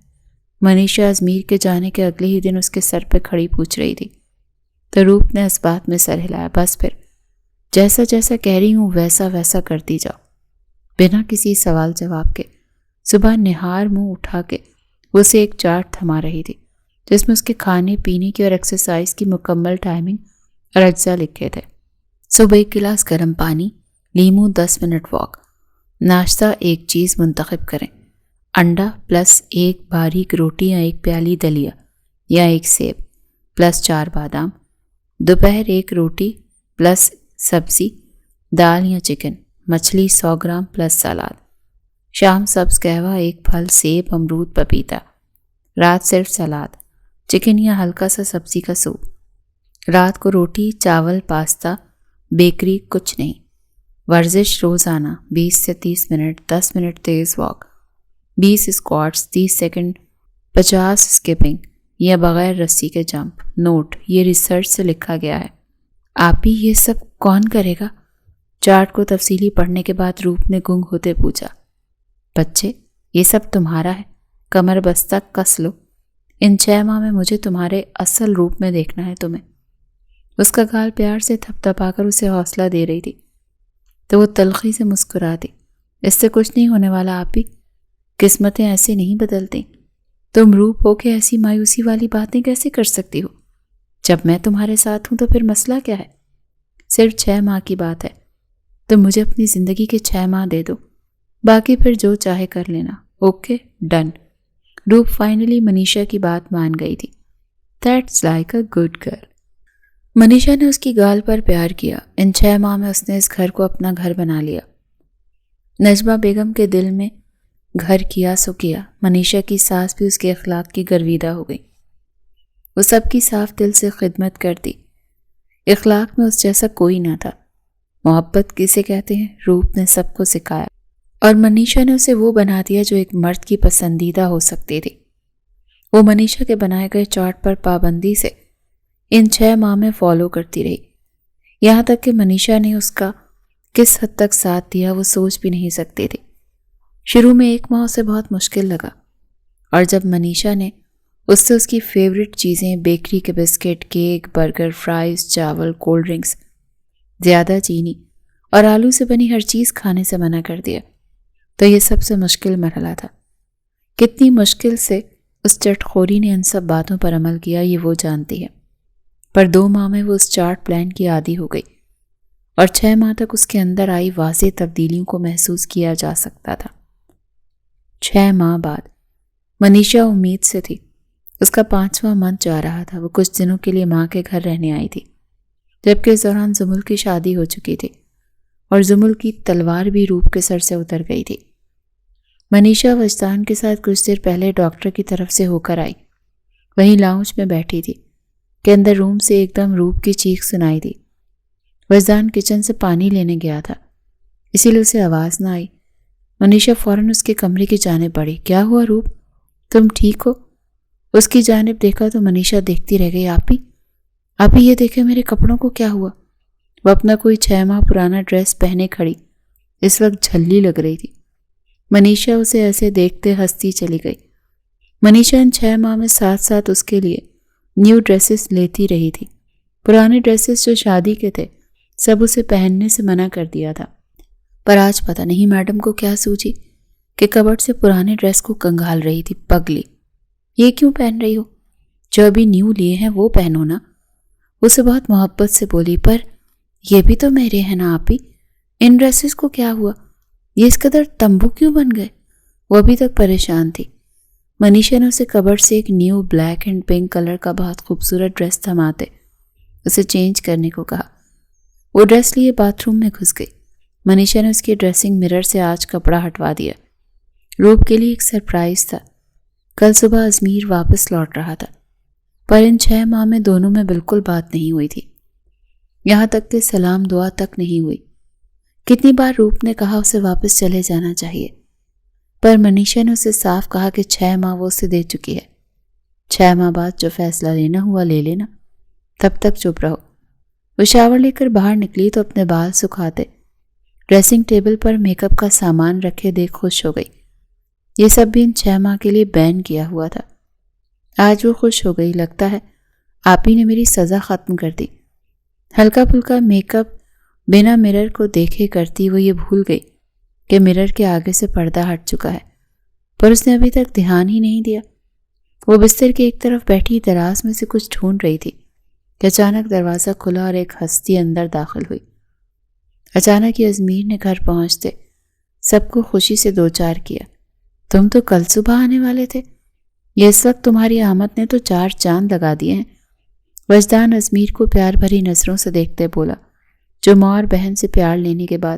منیشا ازمیر کے جانے کے اگلے ہی دن اس کے سر پہ کھڑی پوچھ رہی تھی۔ تو روپ نے اس بات میں سر ہلایا۔ بس پھر جیسا جیسا کہہ رہی ہوں ویسا ویسا کرتی جاؤ، بنا کسی سوال جواب کے۔ صبح نہار منہ اٹھا کے وہ اسے ایک چارٹ تھما رہی تھی جس میں اس کے کھانے پینے کی اور ایکسرسائز کی مکمل ٹائمنگ اور اجزاء لکھے تھے۔ صبح 1 گلاس گرم پانی، لیمو 10 منٹ واک، ناشتہ 1 چیز منتخب کریں، انڈا پلس 1 باریک روٹی یا 1 پیالی دلیا یا 1 سیب پلس 4 بادام، دوپہر 1 روٹی پلس سبزی، دال یا چکن، مچھلی 100 گرام پلس سلاد، شام سبز قہوہ، ایک پھل، سیب، امرود، پپیتا، رات صرف سلاد، چکن یا ہلکا سا سبزی کا سوپ، رات کو روٹی، چاول، پاستا، بیکری، کچھ نہیں۔ ورزش روزانہ 20 سے 30 منٹ، 10 منٹ تیز واک، 20 اسکواٹس، 30 سیکنڈ، 50 اسکپنگ یا بغیر رسی کے جمپ۔ نوٹ: یہ ریسرچ سے لکھا گیا ہے۔ آپ ہی یہ سب کون کرے گا؟ چارٹ کو تفصیلی پڑھنے کے بعد روپ نے گنگ ہوتے پوچھا۔ بچے، یہ سب تمہارا ہے، کمر بستہ کس لو، ان 6 ماہ میں مجھے تمہارے اصل روپ میں دیکھنا ہے تمہیں۔ اس کا گال پیار سے تھپ تھپا کر اسے حوصلہ دے رہی تھی تو وہ تلخی سے مسکرا دی۔ اس سے کچھ نہیں ہونے والا آپ ہی، قسمتیں ایسے نہیں بدلتی۔ تم روپ ہو کے ایسی مایوسی والی باتیں کیسے کر سکتی ہو؟ جب میں تمہارے ساتھ ہوں تو پھر مسئلہ کیا ہے؟ صرف 6 ماہ کی بات ہے، تم مجھے اپنی زندگی کے 6 ماہ دے دو، باقی پھر جو چاہے کر لینا۔ Okay done. روپ فائنلی منیشا کی بات مان گئی تھی۔ That's like a good girl. Manisha نے اس کی گال پر پیار کیا۔ ان 6 ماہ میں اس نے اس گھر کو اپنا گھر بنا لیا۔ نجمہ بیگم کے دل میں گھر کیا سو کیا۔ منیشا کی ساس بھی اس کے اخلاق کی گرویدہ ہو گئی۔ وہ سب کی صاف دل سے خدمت کرتی۔ اخلاق میں اس جیسا کوئی نہ تھا۔ محبت کسے کہتے ہیں روپ نے سب کو سکھایا، اور منیشا نے اسے وہ بنا دیا جو ایک مرد کی پسندیدہ ہو سکتی تھی۔ وہ منیشا کے بنائے گئے چارٹ پر پابندی سے ان 6 ماہ میں فالو کرتی رہی، یہاں تک کہ منیشا نے اس کا کس حد تک ساتھ دیا وہ سوچ بھی نہیں سکتی تھی۔ شروع میں 1 ماہ اسے بہت مشکل لگا، اور جب منیشا نے اس سے اس کی فیوریٹ چیزیں، بیکری کے بسکٹ، کیک، برگر، فرائز، چاول، کولڈ ڈرنکس، زیادہ چینی اور آلو سے بنی ہر چیز کھانے سے منع کر دیا، تو یہ سب سے مشکل مرحلہ تھا۔ کتنی مشکل سے اس چٹ خوری نے ان سب باتوں پر عمل کیا یہ وہ جانتی ہے، پر 2 ماہ میں وہ اس چارٹ پلان کی عادی ہو گئی، اور 6 ماہ تک اس کے اندر آئی واضح تبدیلیوں کو محسوس کیا جا سکتا تھا۔ 6 ماہ بعد منیشا امید سے تھی۔ اس کا 5واں منتھ جا رہا تھا۔ وہ کچھ دنوں کے لیے ماں کے گھر رہنے آئی تھی، جبکہ اس دوران زمل کی شادی ہو چکی تھی اور زمل کی تلوار بھی روپ کے سر سے اتر گئی تھی۔ منیشا وجدان کے ساتھ کچھ دیر پہلے ڈاکٹر کی طرف سے ہو کر آئی، وہیں لاؤنج میں بیٹھی تھی کہ اندر روم سے ایک دم روپ کی چیخ سنائی دی۔ وجدان کچن سے پانی لینے گیا تھا، اسی لیے اسے آواز نہ آئی۔ منیشا فوراً اس کے کمرے کی جانب بڑھی۔ کیا ہوا روپ، تم ٹھیک ہو؟ اس کی جانب دیکھا تو منیشا دیکھتی رہ گئی۔ آپ ہی یہ دیکھے میرے کپڑوں کو کیا ہوا؟ وہ اپنا کوئی 6 ماہ پرانا ڈریس پہنے کھڑی اس وقت جھلی لگ رہی تھی۔ منیشا اسے ایسے دیکھتے ہنستی چلی گئی۔ منیشا ان 6 ماہ میں ساتھ ساتھ اس کے لیے نیو ڈریسز لیتی رہی تھی۔ پرانے ڈریسز جو شادی کے تھے سب اسے پہننے سے منع کر دیا تھا، پر آج پتہ نہیں میڈم کو کیا سوچی کہ کبٹ سے پرانے ڈریس کو کنگال رہی تھی۔ پگلی، یہ کیوں پہن رہی ہو؟ جو ابھی نیو لیے ہیں وہ پہنو نا۔ اسے بہت محبت سے بولی۔ پر یہ بھی تو میرے ہیں نا آپ ہی، ان ڈریسز کو کیا ہوا؟ یہ اس قدر تمبو کیوں بن گئے؟ وہ ابھی تک پریشان تھی۔ منیشا نے اسے کبٹ سے ایک new black and pink colour کا بہت خوبصورت ڈریس تھماتے اسے چینج کرنے کو کہا۔ وہ ڈریس لیے باتھ روم میں گھس گئی۔ منیشا نے اس کی ڈریسنگ مرر سے آج کپڑا ہٹوا دیا۔ روپ کے لیے ایک سرپرائز تھا۔ کل صبح ازمیر واپس لوٹ رہا تھا، پر ان 6 ماہ میں دونوں میں بالکل بات نہیں ہوئی تھی، یہاں تک کہ سلام دعا تک نہیں ہوئی۔ کتنی بار روپ نے کہا اسے واپس چلے جانا چاہیے، پر منیشا نے اسے صاف کہا کہ 6 ماہ وہ اسے دے چکی ہے۔ 6 ماہ بعد جو فیصلہ لینا ہوا لے لینا، تب تک چپ رہو۔ وہ شاور لے کر باہر نکلی تو اپنے بال سکھاتے ڈریسنگ ٹیبل پر میک اپ کا سامان رکھے دیکھ خوش ہو گئی۔ یہ سب بھی ان 6 ماہ کے لیے بین کیا ہوا تھا۔ آج وہ خوش ہو گئی۔ لگتا ہے آپ ہی نے میری سزا ختم کر دی۔ ہلکا پھلکا میک اپ بنا مرر کو دیکھے کرتی وہ یہ بھول گئی کہ مرر کے آگے سے پردہ ہٹ چکا ہے، پر اس نے ابھی تک دھیان ہی نہیں دیا۔ وہ بستر کے ایک طرف بیٹھی دراز میں سے کچھ ڈھونڈ رہی تھی کہ اچانک دروازہ کھلا اور ایک ہستی اندر داخل ہوئی۔ اچانک یہ ازمیر نے گھر پہنچتے سب کو خوشی سے دوچار کیا۔ تم تو کل صبح آنے والے تھے، یہ اس وقت تمہاری آمد نے تو 4 چاند لگا دیے ہیں۔ وجدان ازمیر کو پیار بھری نظروں سے دیکھتے بولا، جو ماں اور بہن سے پیار لینے کے بعد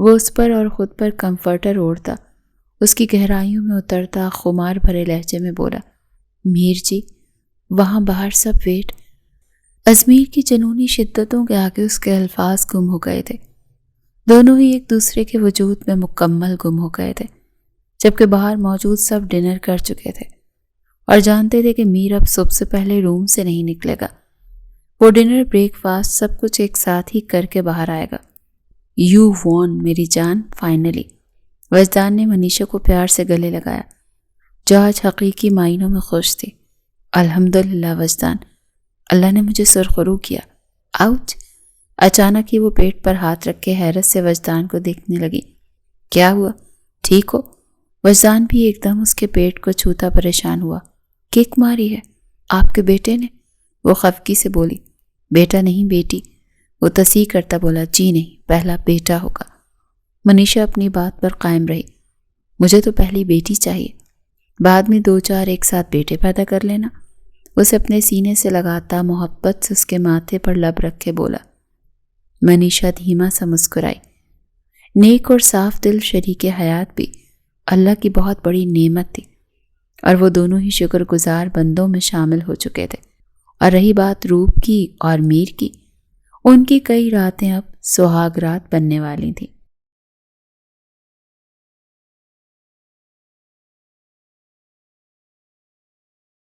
وہ اس پر اور خود پر کمفرٹر اوڑھتا، اس کی گہرائیوں میں اترتا، خمار بھرے لہجے میں بولا، میر جی وہاں باہر سب ویٹ۔ ازمیر کی جنونی شدتوں کے آگے اس کے الفاظ گم ہو گئے تھے، دونوں ہی ایک دوسرے کے وجود میں مکمل گم ہو گئے تھے، جبکہ باہر موجود سب ڈنر کر چکے تھے اور جانتے تھے کہ میر اب صبح سے پہلے روم سے نہیں نکلے گا۔ وہ ڈنر، بریک فاسٹ سب کچھ ایک ساتھ ہی کر کے باہر آئے گا۔ یو وون میری جان، فائنلی۔ وجدان نے منیشا کو پیار سے گلے لگایا، جو آج حقیقی معنوں میں خوش تھی۔ الحمدللہ وجدان، اللہ نے مجھے سرخرو کیا۔ آؤچ! اچانک ہی وہ پیٹ پر ہاتھ رکھ کے حیرت سے وجدان کو دیکھنے لگی۔ کیا ہوا؟ ٹھیک ہو؟ وجدان بھی ایک دم اس کے پیٹ کو چھوتا پریشان ہوا۔ کک ماری ہے آپ کے بیٹے نے؟ وہ خفگی سے بولی۔ بیٹا نہیں بیٹی، وہ تصحیح کرتا بولا۔ جی نہیں، پہلا بیٹا ہوگا۔ منیشا اپنی بات پر قائم رہی۔ مجھے تو پہلی بیٹی چاہیے، بعد میں 2-4 ایک ساتھ بیٹے پیدا کر لینا۔ اسے اپنے سینے سے لگاتا محبت سے اس کے ماتھے پر لب رکھ کے بولا۔ منیشا دھیما سا مسکرائی۔ نیک اور صاف دل شریک حیات بھی اللہ کی بہت بڑی نعمت تھی، اور وہ دونوں ہی شکر گزار بندوں میں شامل ہو چکے تھے۔ اور رہی بات روپ کی اور میر کی، ان کی کئی راتیں اب سہاگ رات بننے والی تھیں۔